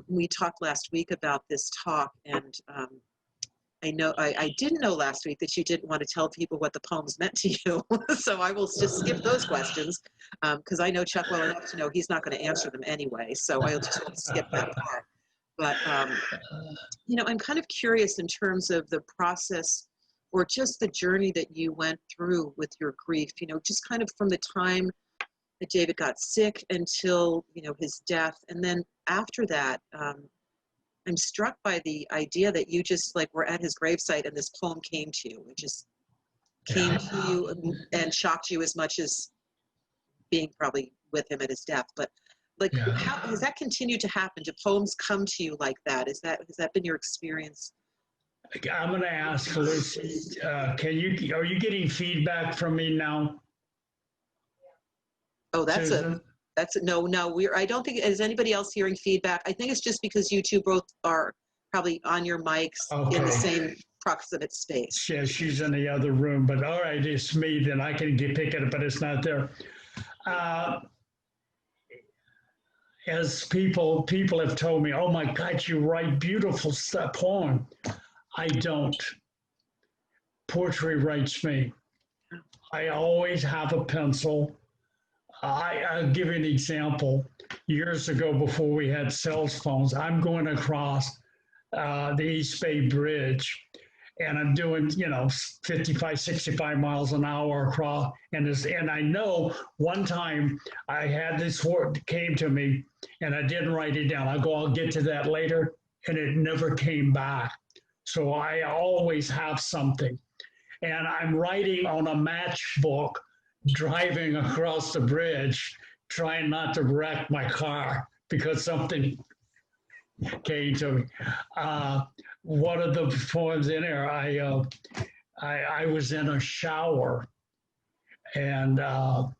we talked last week about this talk, and I didn't know last week that you didn't want to tell people what the poems meant to you. So I will just skip those questions because I know Chuck well enough to know he's not going to answer them anyway. So I'll just skip that part. But, you know, I'm kind of curious in terms of the process or just the journey that you went through with your grief, you know, just kind of from the time that David got sick until, you know, his death. And then after that, I'm struck by the idea that you just like were at his gravesite and this poem came to you. It just came to you and shocked you as much as being probably with him at his death. But like, how has that continued to happen? Do poems come to you like that? Has that been your experience? I'm going to ask Lucy, are you getting feedback from me now? Oh, Susan? no, I don't think, is anybody else hearing feedback? I think it's just because you two both are probably on your mics in the same proximate space. Yeah, she's in the other room, but all right, it's me, then I can pick it up, but it's not there. As people have told me, oh my God, you write beautiful poem. I don't. Poetry writes me. I always have a pencil. I'll give you an example. Years ago, before we had cell phones, I'm going across the East Bay Bridge, and I'm doing, 55, 65 miles an hour across. And I know one time I had this word that came to me, and I didn't write it down. I'll get to that later, and it never came back. So I always have something. And I'm writing on a matchbook, driving across the bridge, trying not to wreck my car because something came to me. One of the poems in there, I was in a shower, and I'm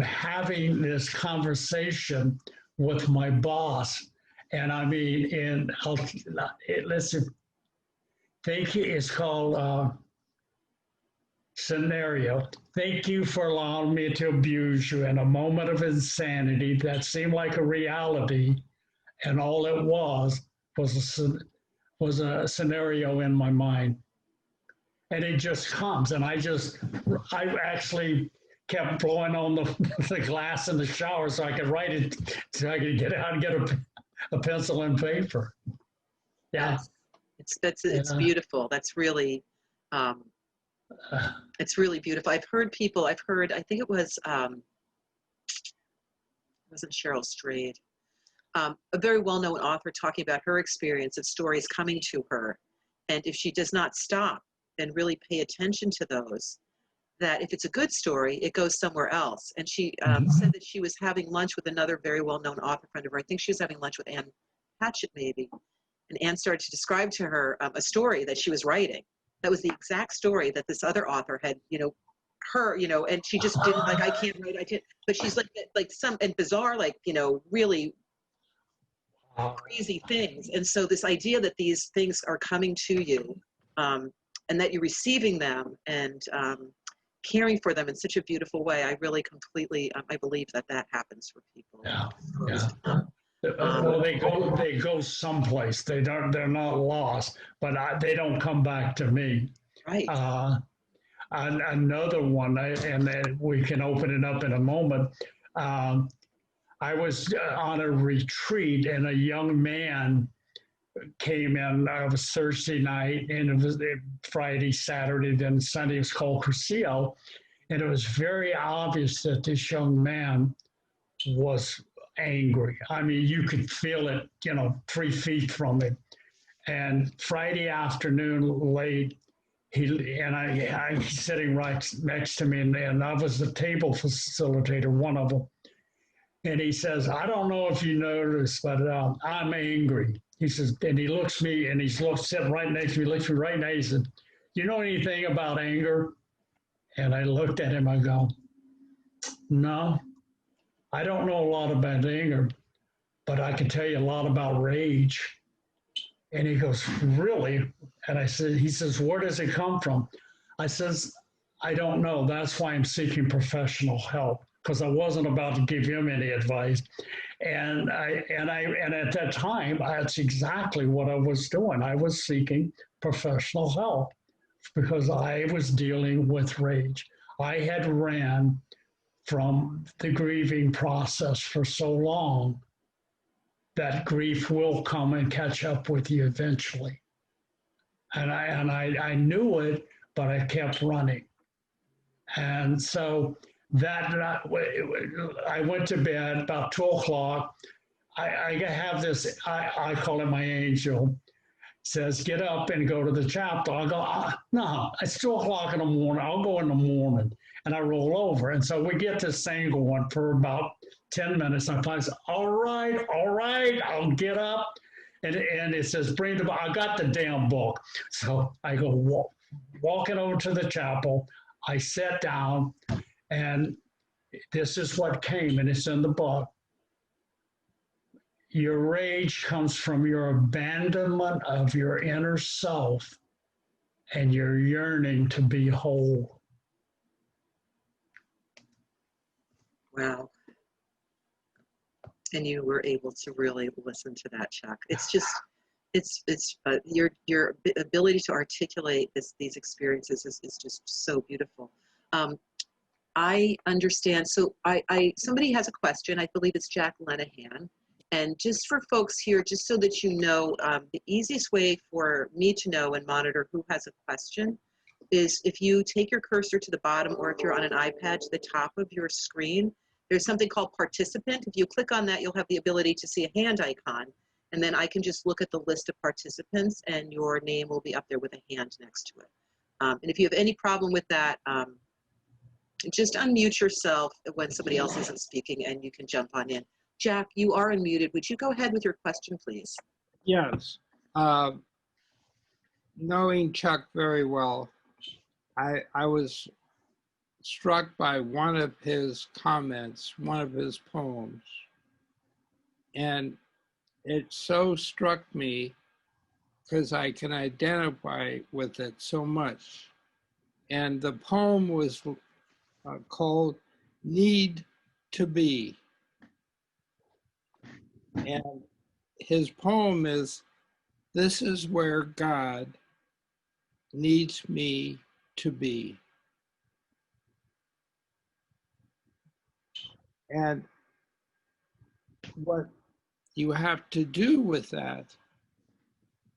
having this conversation with my boss, and I mean, listen, thank you. It's called Scenario. Thank you for allowing me to abuse you in a moment of insanity that seemed like a reality, and all it was a scenario in my mind. And it just comes, and I actually kept blowing on the glass in the shower so I could write it, so I could get out and get a pencil and paper. Yeah. It's beautiful. That's really, it's really beautiful. I think it was, wasn't Cheryl Strayed, a very well-known author talking about her experience of stories coming to her. And if she does not stop and really pay attention to those, that if it's a good story, it goes somewhere else. And she said that she was having lunch with another very well-known author friend of her. I think she was having lunch with Anne Patchett, maybe. And Anne started to describe to her a story that she was writing. That was the exact story that this other author had, and she just didn't, like, I can't write, I can't, but she's like some, and bizarre, like, really crazy things. And so this idea that these things are coming to you, and that you're receiving them and caring for them in such a beautiful way, I really completely, I believe that happens for people. Yeah. Well, they go someplace. They're not lost, but they don't come back to me. Right. Another one, and then we can open it up in a moment. I was on a retreat, and a young man came in. It was Thursday night, and it was Friday, Saturday, then Sunday. It was called Crucio, and it was very obvious that this young man was angry. I mean, you could feel it, 3 feet from him. And Friday afternoon, late, He's sitting right next to me, and I was the table facilitator, one of them. And he says, I don't know if you noticed, but I'm angry. He says, and he looks me, and he's sitting right next to me, looks me right now. He said, you know anything about anger? And I looked at him, I go, no, I don't know a lot about anger, but I can tell you a lot about rage. And he goes, really? And he says, where does it come from? I says, I don't know. That's why I'm seeking professional help, because I wasn't about to give him any advice. And at that time, that's exactly what I was doing. I was seeking professional help because I was dealing with rage. I had ran from the grieving process for so long that grief will come and catch up with you eventually. And I knew it, but I kept running. And so I went to bed about 2 o'clock. I have this, I call it my angel, says, get up and go to the chapel. I go, no, it's 2 o'clock in the morning. I'll go in the morning. And I roll over. And so we get this thing going for about 10 minutes. And I say, all right, I'll get up. And it says, bring the book. I got the damn book. So I go walking over to the chapel. I sat down, and this is what came, and it's in the book. Your rage comes from your abandonment of your inner self and your yearning to be whole. Wow. And you were able to really listen to that, Chuck. It's just, your ability to articulate these experiences is just so beautiful. I understand. So somebody has a question. I believe it's Jack Lenahan. And just for folks here, just so that you know, the easiest way for me to know and monitor who has a question is if you take your cursor to the bottom, or if you're on an iPad, to the top of your screen, there's something called participant. If you click on that, you'll have the ability to see a hand icon. And then I can just look at the list of participants, and your name will be up there with a hand next to it. And if you have any problem with that, just unmute yourself when somebody else isn't speaking, and you can jump on in. Jack, you are unmuted. Would you go ahead with your question, please? Yes. Knowing Chuck very well, I was struck by one of his comments, one of his poems. And it so struck me because I can identify with it so much. And the poem was called Need to Be. And his poem is, this is where God needs me to be. And what you have to do with that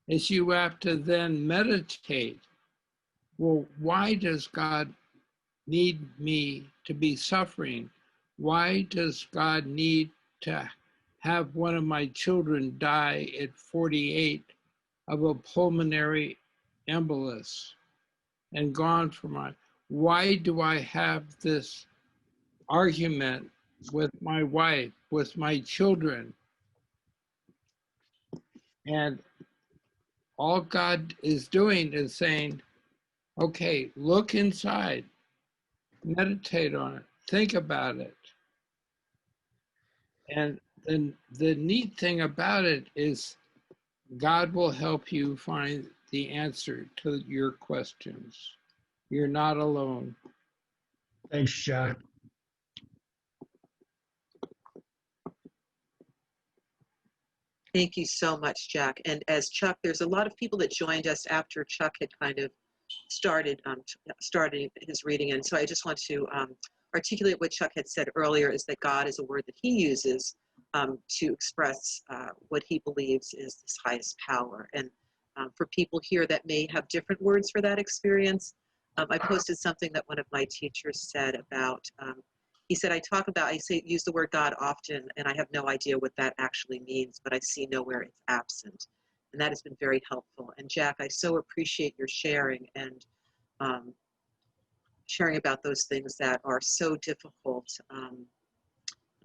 is you have to then meditate. Well, why does God need me to be suffering? Why does God need to have one of my children die at 48 of a pulmonary embolus and gone for my, why do I have this argument with my wife, with my children? And all God is doing is saying, okay, look inside, meditate on it, think about it. And then the neat thing about it is God will help you find the answer to your questions. You're not alone. Thanks, Jack. Thank you so much, Jack. And as Chuck, there's a lot of people that joined us after Chuck had kind of started his reading. And so I just want to articulate what Chuck had said earlier, is that God is a word that he uses to express what he believes is this highest power. And for people here that may have different words for that experience, I posted something that one of my teachers said about, he said, use the word God often, and I have no idea what that actually means, but I see nowhere it's absent. And that has been very helpful. And Jack, I so appreciate your sharing. And um, sharing about those things that are so difficult. When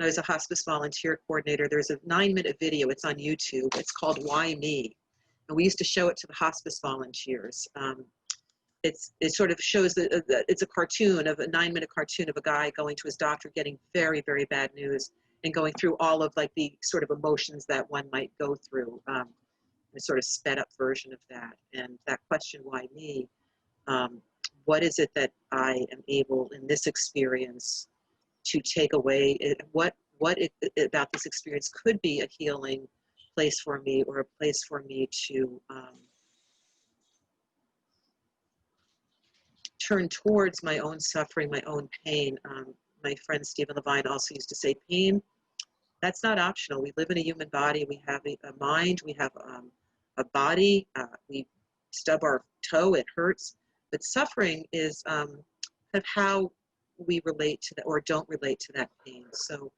I was a hospice volunteer coordinator, there's a 9-minute video. It's on YouTube. It's called Why Me? And we used to show it to the hospice volunteers. It sort of shows that it's a cartoon of a 9-minute cartoon of a guy going to his doctor, getting very, very bad news, and going through all of like the sort of emotions that one might go through. A sort of sped up version of that. And that question, why me? What is it that I am able in this experience to take away? What about this experience could be a healing place for me, or a place for me to turn towards my own suffering, my own pain. My friend Stephen Levine also used to say, pain, that's not optional. We live in a human body. We have a mind. We have a body. We stub our toe. It hurts. But suffering is kind of how we relate to that or don't relate to that pain. So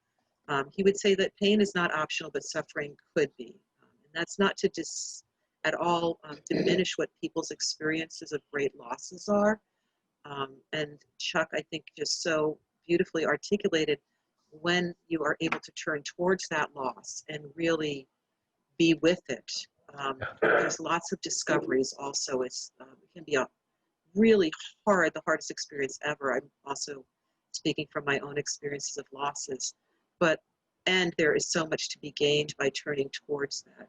he would say that pain is not optional, but suffering could be. And that's not to at all diminish what people's experiences of great losses are. And Chuck, I think, just so beautifully articulated, when you are able to turn towards that loss and really be with it. There's lots of discoveries also. It can be a really the hardest experience ever. I'm also speaking from my own experiences of losses, and there is so much to be gained by turning towards that.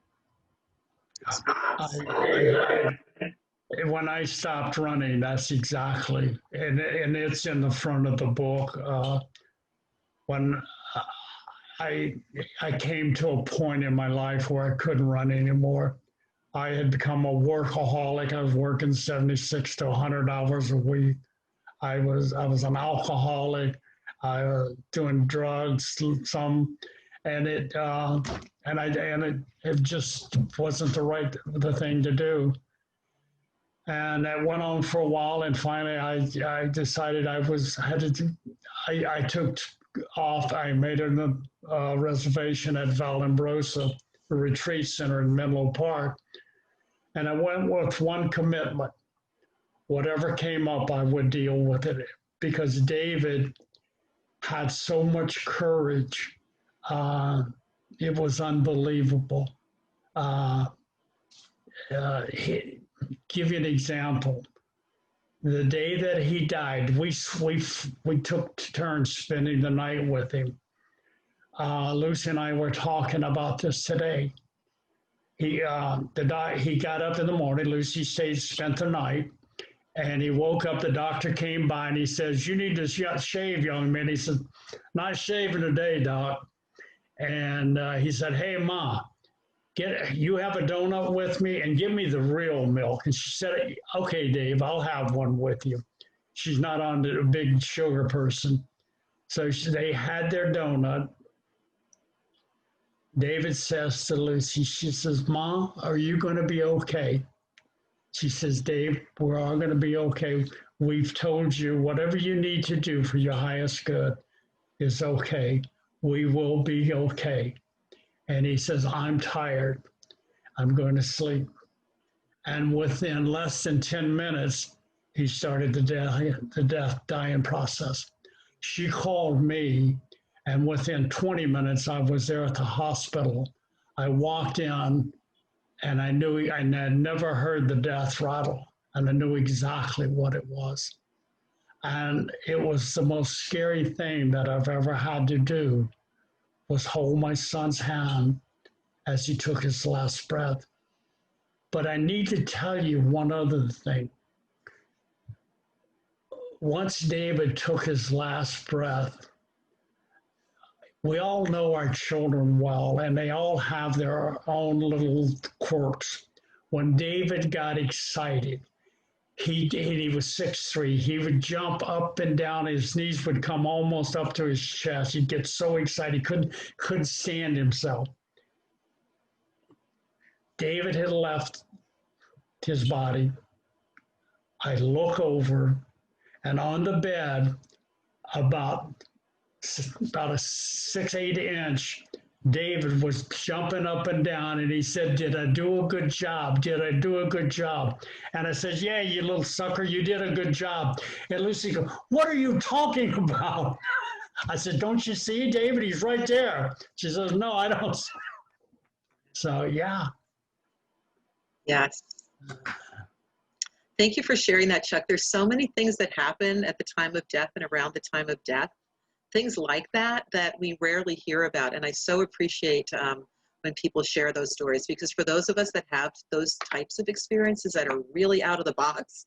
When I stopped running, that's exactly, and it's in the front of the book. When I came to a point in my life where I couldn't run anymore. I had become a workaholic. I was working 76 to 100 hours a week. I was an alcoholic. I was doing drugs, some, and it just wasn't the thing to do. And that went on for a while, and finally I decided I took off. I made a reservation at Vallombrosa, a retreat center in Menlo Park, and I went with one commitment. Whatever came up, I would deal with it, because David had so much courage. It was unbelievable. Give you an example. The day that he died, we took turns spending the night with him. Lucy and I were talking about this today. He got up in the morning. Lucy spent the night, and he woke up. The doctor came by and he says, "You need to shave, young man." He said, "Not shaving today, doc." And he said, "Hey, Ma, you have a donut with me and give me the real milk." And she said, "Okay, Dave, I'll have one with you." She's not on the big sugar person. So they had their donut. David says to Lucy, she says, "Mom, are you going to be okay?" She says, "Dave, we're all going to be okay. We've told you whatever you need to do for your highest good is okay. We will be okay." And he says, "I'm tired. I'm going to sleep." And within less than 10 minutes, he started the dying process. She called me, and within 20 minutes, I was there at the hospital. I walked in, and I had never heard the death rattle, and I knew exactly what it was. And it was the most scary thing that I've ever had to do, was hold my son's hand as he took his last breath. But I need to tell you one other thing. Once David took his last breath, we all know our children well, and they all have their own little quirks. When David got excited, he was 6'3", he would jump up and down, his knees would come almost up to his chest. He'd get so excited, he couldn't stand himself. David had left his body. I look over, and on the bed, about a 6-8 inch David was jumping up and down, and he said, "Did I do a good job? Did I do a good job?" And I said, "Yeah, you little sucker, you did a good job." And Lucy goes, "What are you talking about?" I said, "Don't you see, David? He's right there." She says, "No, I don't." So, yeah. Yes. Thank you for sharing that, Chuck. There's so many things that happen at the time of death and around the time of death, things like that, that we rarely hear about. And I so appreciate when people share those stories, because for those of us that have those types of experiences that are really out of the box,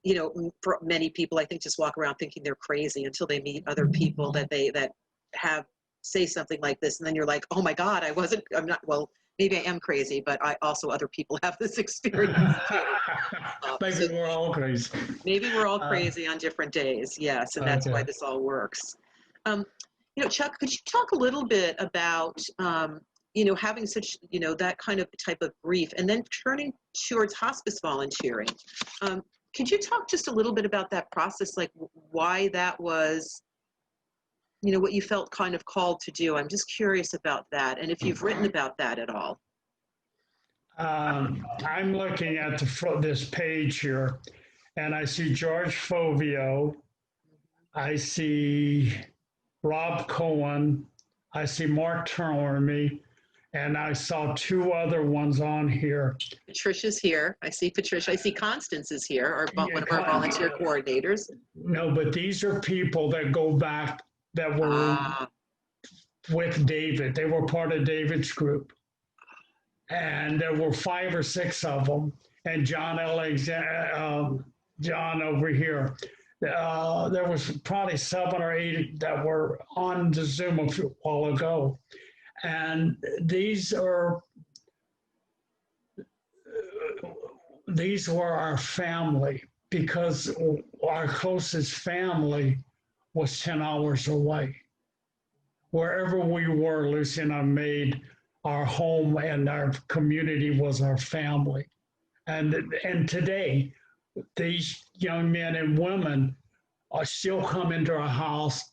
you know, for many people, I think, just walk around thinking they're crazy until they meet other people that have say something like this. And then you're like, oh my God, I'm not, well, maybe I am crazy, but other people have this experience too. Maybe we're all crazy. Maybe we're all crazy on different days. Yes. And that's why this all works. You know, Chuck, could you talk a little bit about, you know, having such, you know, that kind of type of grief and then turning towards hospice volunteering? Could you talk just a little bit about that process, like why that was, you know, what you felt kind of called to do? I'm just curious about that, and if you've written about that at all. I'm looking at this page here, and I see George Fovio, I see Rob Cohen, I see Mark Tormy, and I saw two other ones on here. Patricia's here. I see Patricia. I see Constance is here, one of our volunteer coordinators. No, but these are people that go back, that were with David. They were part of David's group. And there were 5 or 6 of them. And John over here. There was probably 7 or 8 that were on the Zoom a while ago. And these were our family, because our closest family was 10 hours away. Wherever we were, Lucy and I made our home, and our community was our family. And today, these young men and women are still come into our house.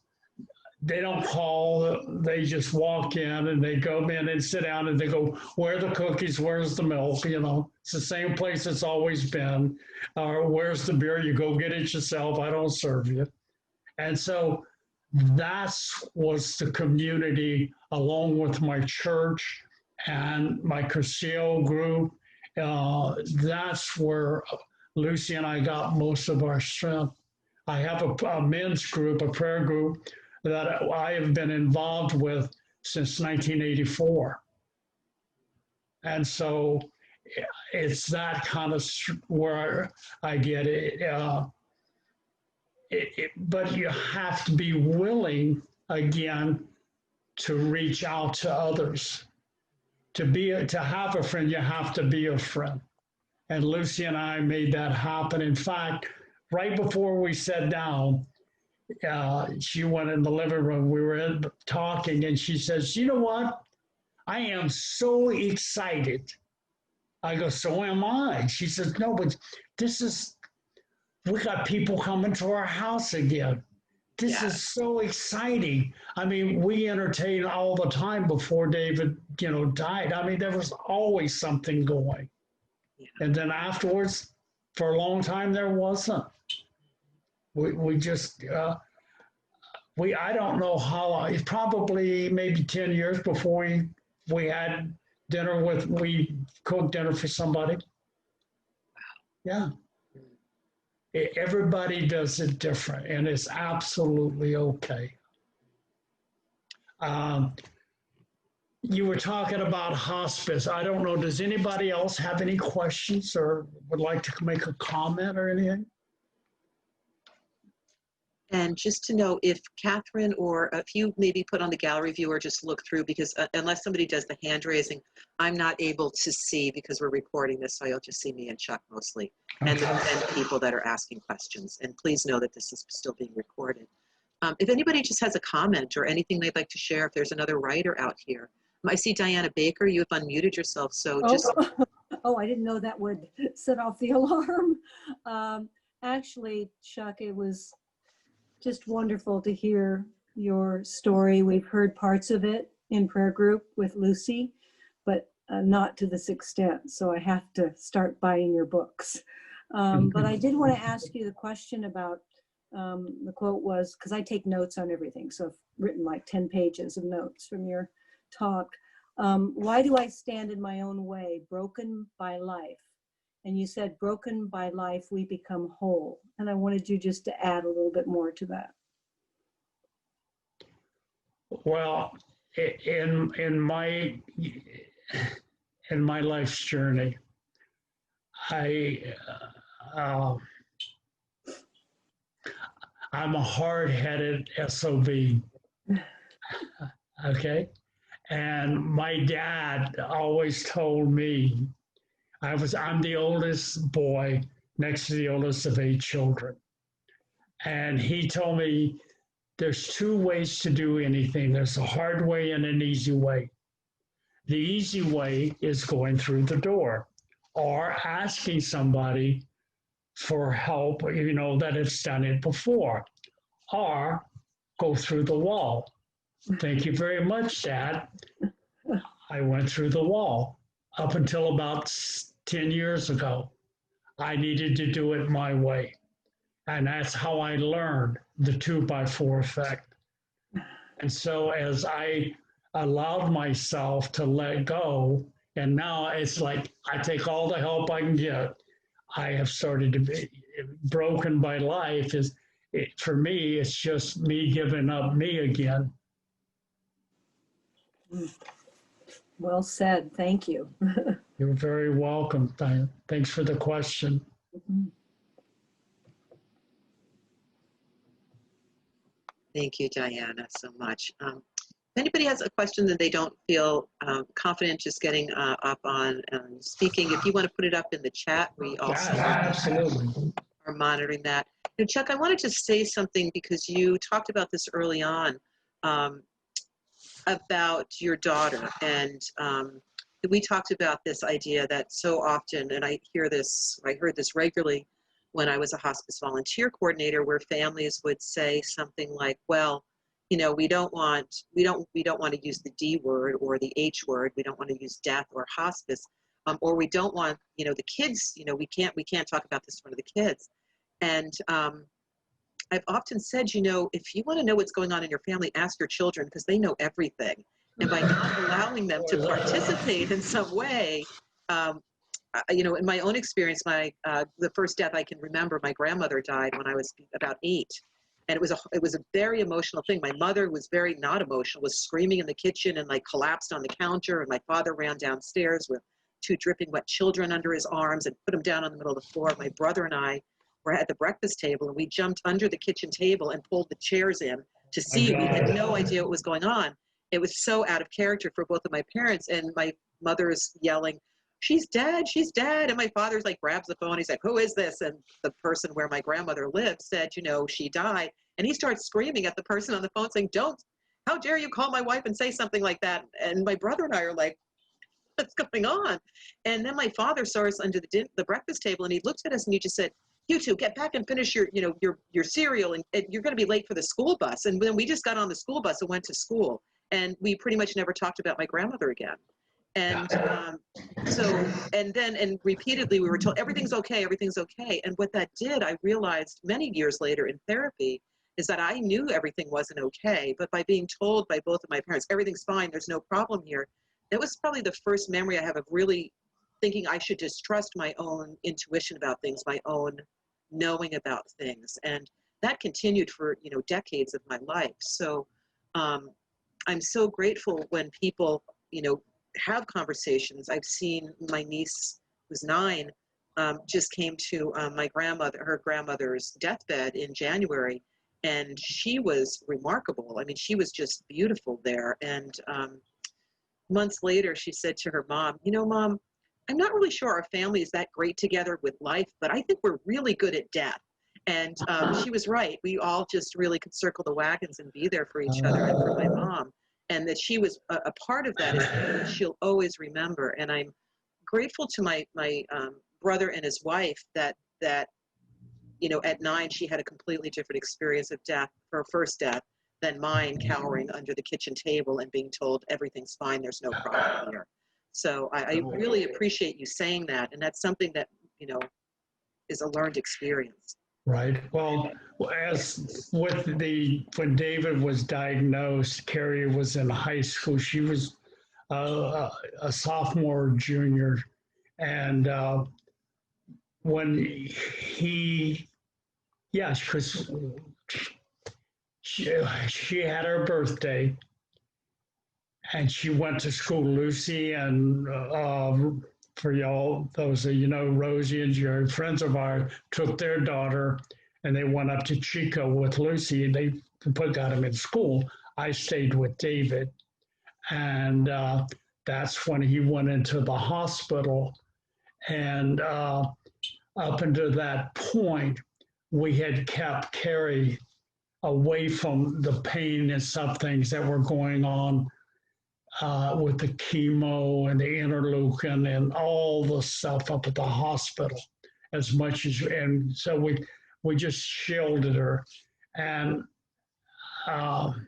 They don't call, they just walk in and they go in and sit down and they go, "Where are the cookies? Where's the milk?" You know, it's the same place it's always been. "Where's the beer? You go get it yourself. I don't serve you." And so that was the community, along with my church and my Cursillo group. That's where Lucy and I got most of our strength. I have a men's group, a prayer group, that I have been involved with since 1984. And so it's that kind of where I get it. But you have to be willing, again, to reach out to others. To have a friend, you have to be a friend. And Lucy and I made that happen. In fact, right before we sat down, she went in the living room. We were talking, and she says, "You know what? I am so excited." I go, "So am I." She says, "No, but we got people coming to our house again. This is so exciting." I mean, we entertained all the time before David, you know, died. I mean, there was always something going. Yeah. And then afterwards, for a long time, there wasn't. We just, I don't know how long, it's probably maybe 10 years before we had dinner we cooked dinner for somebody. Yeah. Everybody does it different, and it's absolutely okay. You were talking about hospice. I don't know, does anybody else have any questions or would like to make a comment or anything? And just to know if Catherine, or if you maybe put on the gallery view or just look through, because unless somebody does the hand raising, I'm not able to see, because we're recording this, so you'll just see me and Chuck mostly, and the people that are asking questions. And please know that this is still being recorded. If anybody just has a comment or anything they'd like to share, if there's another writer out here. I see Diana Baker, you have unmuted yourself, so just... Oh, I didn't know that would set off the alarm. Actually, Chuck, it was just wonderful to hear your story. We've heard parts of it in prayer group with Lucy, but not to this extent. So I have to start buying your books. But I did want to ask you the question about, the quote was, because I take notes on everything. So I've written like 10 pages of notes from your talk. Why do I stand in my own way, broken by life? And you said, broken by life, we become whole. And I wanted you just to add a little bit more to that. Well, in my life's journey, I'm a hard-headed SOB. Okay, and my dad always told me, I'm the oldest boy next to the oldest of 8 children, and he told me there's 2 ways to do anything. There's a hard way and an easy way. The easy way is going through the door or asking somebody for help, that has done it before, or go through the wall. Thank you very much, Dad. I went through the wall up until about 10 years ago. I needed to do it my way. And that's how I learned the 2x4 effect. And so as I allowed myself to let go, and now it's like I take all the help I can get. I have started to be broken by life. For me, it's just me giving up me again. Well said. Thank you. You're very welcome. Thanks for the question. Thank you, Diana, so much. If anybody has a question that they don't feel confident just getting up on and speaking, if you want to put it up in the chat, we also absolutely are monitoring that. And Chuck, I wanted to say something because you talked about this early on about your daughter. And we talked about this idea that so often, and I heard this regularly when I was a hospice volunteer coordinator, where families would say something like, well, we don't want to use the D word or the H word. We don't want to use death or hospice, or we don't want, the kids, we can't talk about this in front of the kids. And I've often said, if you want to know what's going on in your family, ask your children, because they know everything. And by not allowing them to participate in some way, in my own experience, the first death I can remember, my grandmother died when I was about 8. And it was a very emotional thing. My mother was very not emotional, was screaming in the kitchen and collapsed on the counter. And my father ran downstairs with 2 dripping wet children under his arms and put them down on the middle of the floor. My brother and I were at the breakfast table, and we jumped under the kitchen table and pulled the chairs in to see. We had no idea what was going on. It was so out of character for both of my parents. And my mother is yelling, she's dead, she's dead. And my father's grabs the phone. He's like, who is this? And the person where my grandmother lived said, she died. And he starts screaming at the person on the phone saying, how dare you call my wife and say something like that? And my brother and I are like, what's going on? And then my father saw us under the breakfast table, and he looked at us and he just said, you two get back and finish your cereal, and you're going to be late for the school bus. And then we just got on the school bus and went to school. And we pretty much never talked about my grandmother again. And and repeatedly we were told, everything's okay, everything's okay. And what that did, I realized many years later in therapy, is that I knew everything wasn't okay. But by being told by both of my parents, everything's fine, there's no problem here, that was probably the first memory I have of really thinking I should distrust my own intuition about things, my own knowing about things. And that continued for, decades of my life. So I'm so grateful when people, have conversations. I've seen my niece, who's 9, just came to her grandmother's deathbed in January, and she was remarkable. I mean, she was just beautiful there. And months later, she said to her mom, Mom, I'm not really sure our family is that great together with life, but I think we're really good at death. And she was right. We all just really could circle the wagons and be there for each other and for my mom. And that she was a part of that is that she'll always remember. And I'm grateful to my brother and his wife that at 9, she had a completely different experience of death, her first death, than mine cowering under the kitchen table and being told everything's fine, there's no problem here. So I really appreciate you saying that, and that's something that, you know, is a learned experience. Right. Well, as with when David was diagnosed, Carrie was in high school. She was a sophomore, junior, and when because she had her birthday, and she went to school. Lucy and for y'all, those of you know, Rosie and Jerry, friends of ours, took their daughter and they went up to Chico with Lucy, and they got him in school. I stayed with David, and that's when he went into the hospital. And up until that point, we had kept Carrie away from the pain and some things that were going on with the chemo and the interleukin and all the stuff up at the hospital as much as, and so we just shielded her. And I'm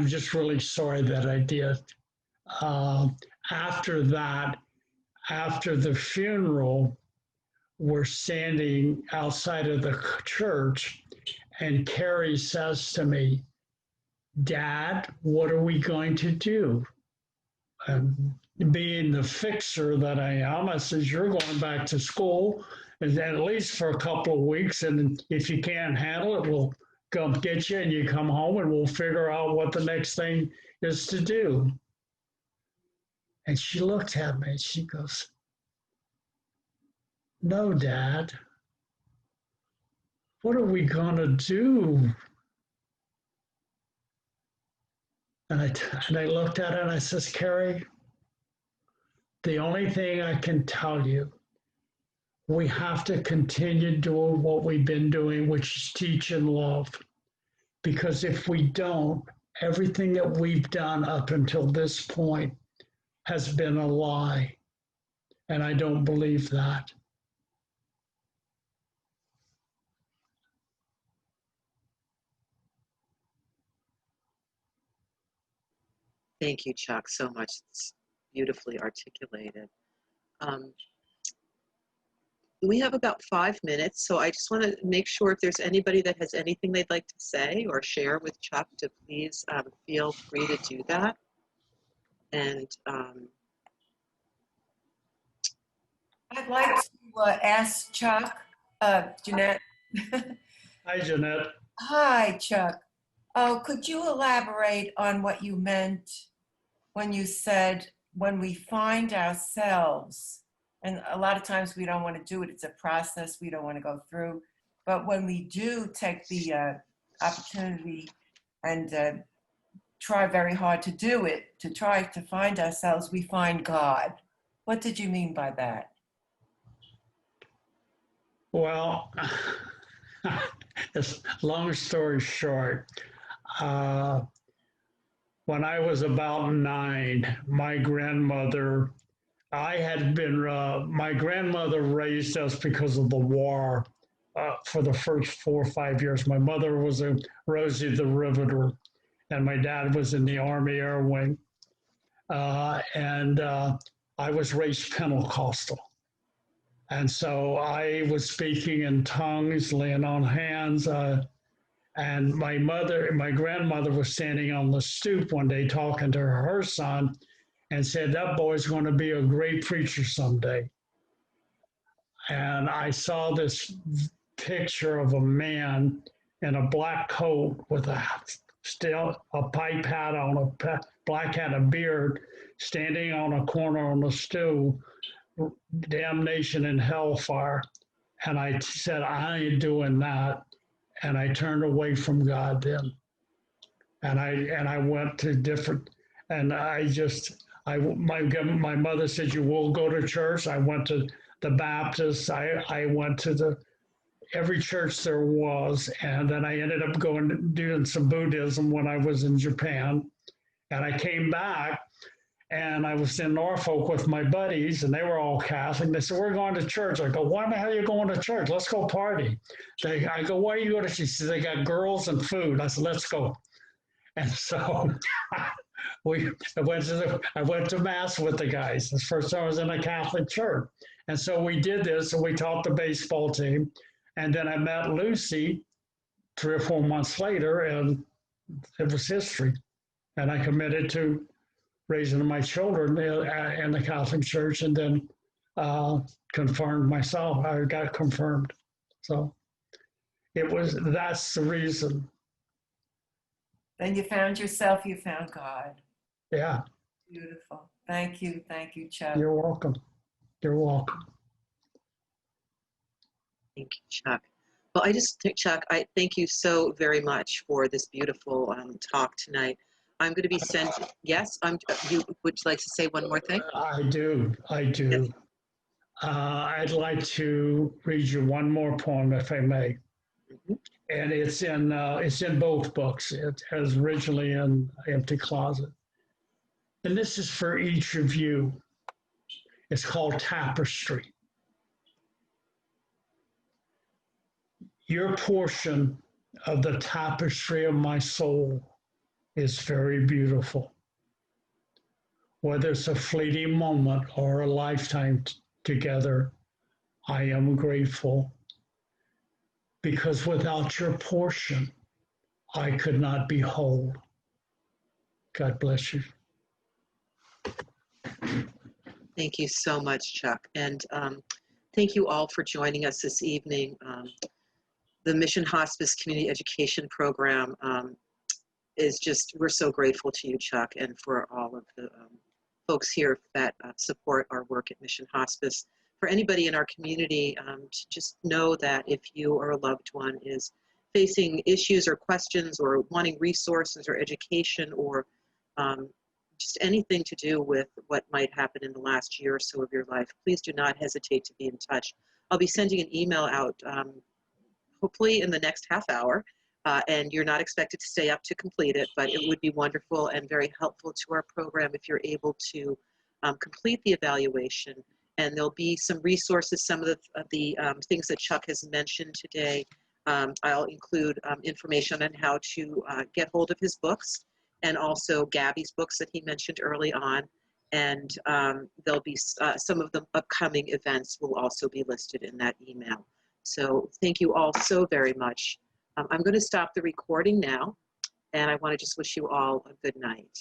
just really sorry that I did. After that, after the funeral, we're standing outside of the church, and Carrie says to me, "Dad, what are we going to do?" And being the fixer that I am, I says, "You're going back to school, and at least for a couple of weeks, and if you can't handle it, we'll come get you, and you come home, and we'll figure out what the next thing is to do." And she looked at me, and she goes, "No, Dad. What are we going to do?" And I looked at her and I says, "Carrie, the only thing I can tell you, we have to continue doing what we've been doing, which is teach and love. Because if we don't, everything that we've done up until this point has been a lie. And I don't believe that." Thank you, Chuck, so much. It's beautifully articulated. We have about 5 minutes, so I just want to make sure if there's anybody that has anything they'd like to say or share with Chuck, to please feel free to do that. And I'd like to ask Chuck, Jeanette. Hi, Jeanette. Hi, Chuck. Oh, could you elaborate on what you meant when you said, when we find ourselves, and a lot of times we don't want to do it, it's a process we don't want to go through, but when we do take the opportunity and try very hard to do it, to try to find ourselves, we find God. What did you mean by that? Well, long story short, when I was about 9, my grandmother, my grandmother raised us because of the war for the first 4 or 5 years. My mother was a Rosie the Riveter, and my dad was in the Army Air Wing. And I was raised Pentecostal. And so I was speaking in tongues, laying on hands, and my grandmother was standing on the stoop one day talking to her son and said, "That boy's going to be a great preacher someday." And I saw this picture of a man in a black coat with a pipe hat on, a black hat, a beard, standing on a corner on a stool, damnation and hellfire. And I said, "I ain't doing that." And I turned away from God then. And I went to different, and my mother said, "You will go to church." I went to the Baptist. I went to every church there was. And then I ended up doing some Buddhism when I was in Japan. And I came back, And I was in Norfolk with my buddies, and they were all Catholic. They said, "We're going to church." I go, "Why the hell are you going to church? Let's go party." I go, "Why are you going to?" She says, "They got girls and food." I said, "Let's go." And so I went to mass with the guys. It's the first time I was in a Catholic church. And so we did this, and we taught the baseball team. And then I met Lucy 3 or 4 months later, and it was history. And I committed to raising my children in the Catholic Church, and then confirmed myself. I got confirmed. So that's the reason. Then you found yourself, you found God. Yeah. Beautiful. Thank you, Chuck. You're welcome. You're welcome. Thank you, Chuck. Well, Chuck, I thank you so very much for this beautiful talk tonight. I'm going to be sent. Yes, you would like to say one more thing? I do. Yes. I'd like to read you one more poem, if I may. Mm-hmm. And it's in both books. It was originally in Empty Closet. And this is for each of you. It's called Tapestry. Your portion of the tapestry of my soul is very beautiful. Whether it's a fleeting moment or a lifetime together, I am grateful. Because without your portion, I could not be whole. God bless you. Thank you so much, Chuck. And thank you all for joining us this evening. The Mission Hospice Community Education Program we're so grateful to you, Chuck, and for all of the folks here that support our work at Mission Hospice. For anybody in our community, to just know that if you or a loved one is facing issues or questions or wanting resources or education or just anything to do with what might happen in the last year or so of your life, please do not hesitate to be in touch. I'll be sending an email out hopefully in the next half hour, and you're not expected to stay up to complete it, but it would be wonderful and very helpful to our program if you're able to complete the evaluation. And there'll be some resources, some of the things that Chuck has mentioned today. I'll include information on how to get hold of his books, and also Gabby's books that he mentioned early on. And there'll be some of the upcoming events will also be listed in that email. So thank you all so very much. I'm going to stop the recording now, and I want to just wish you all a good night.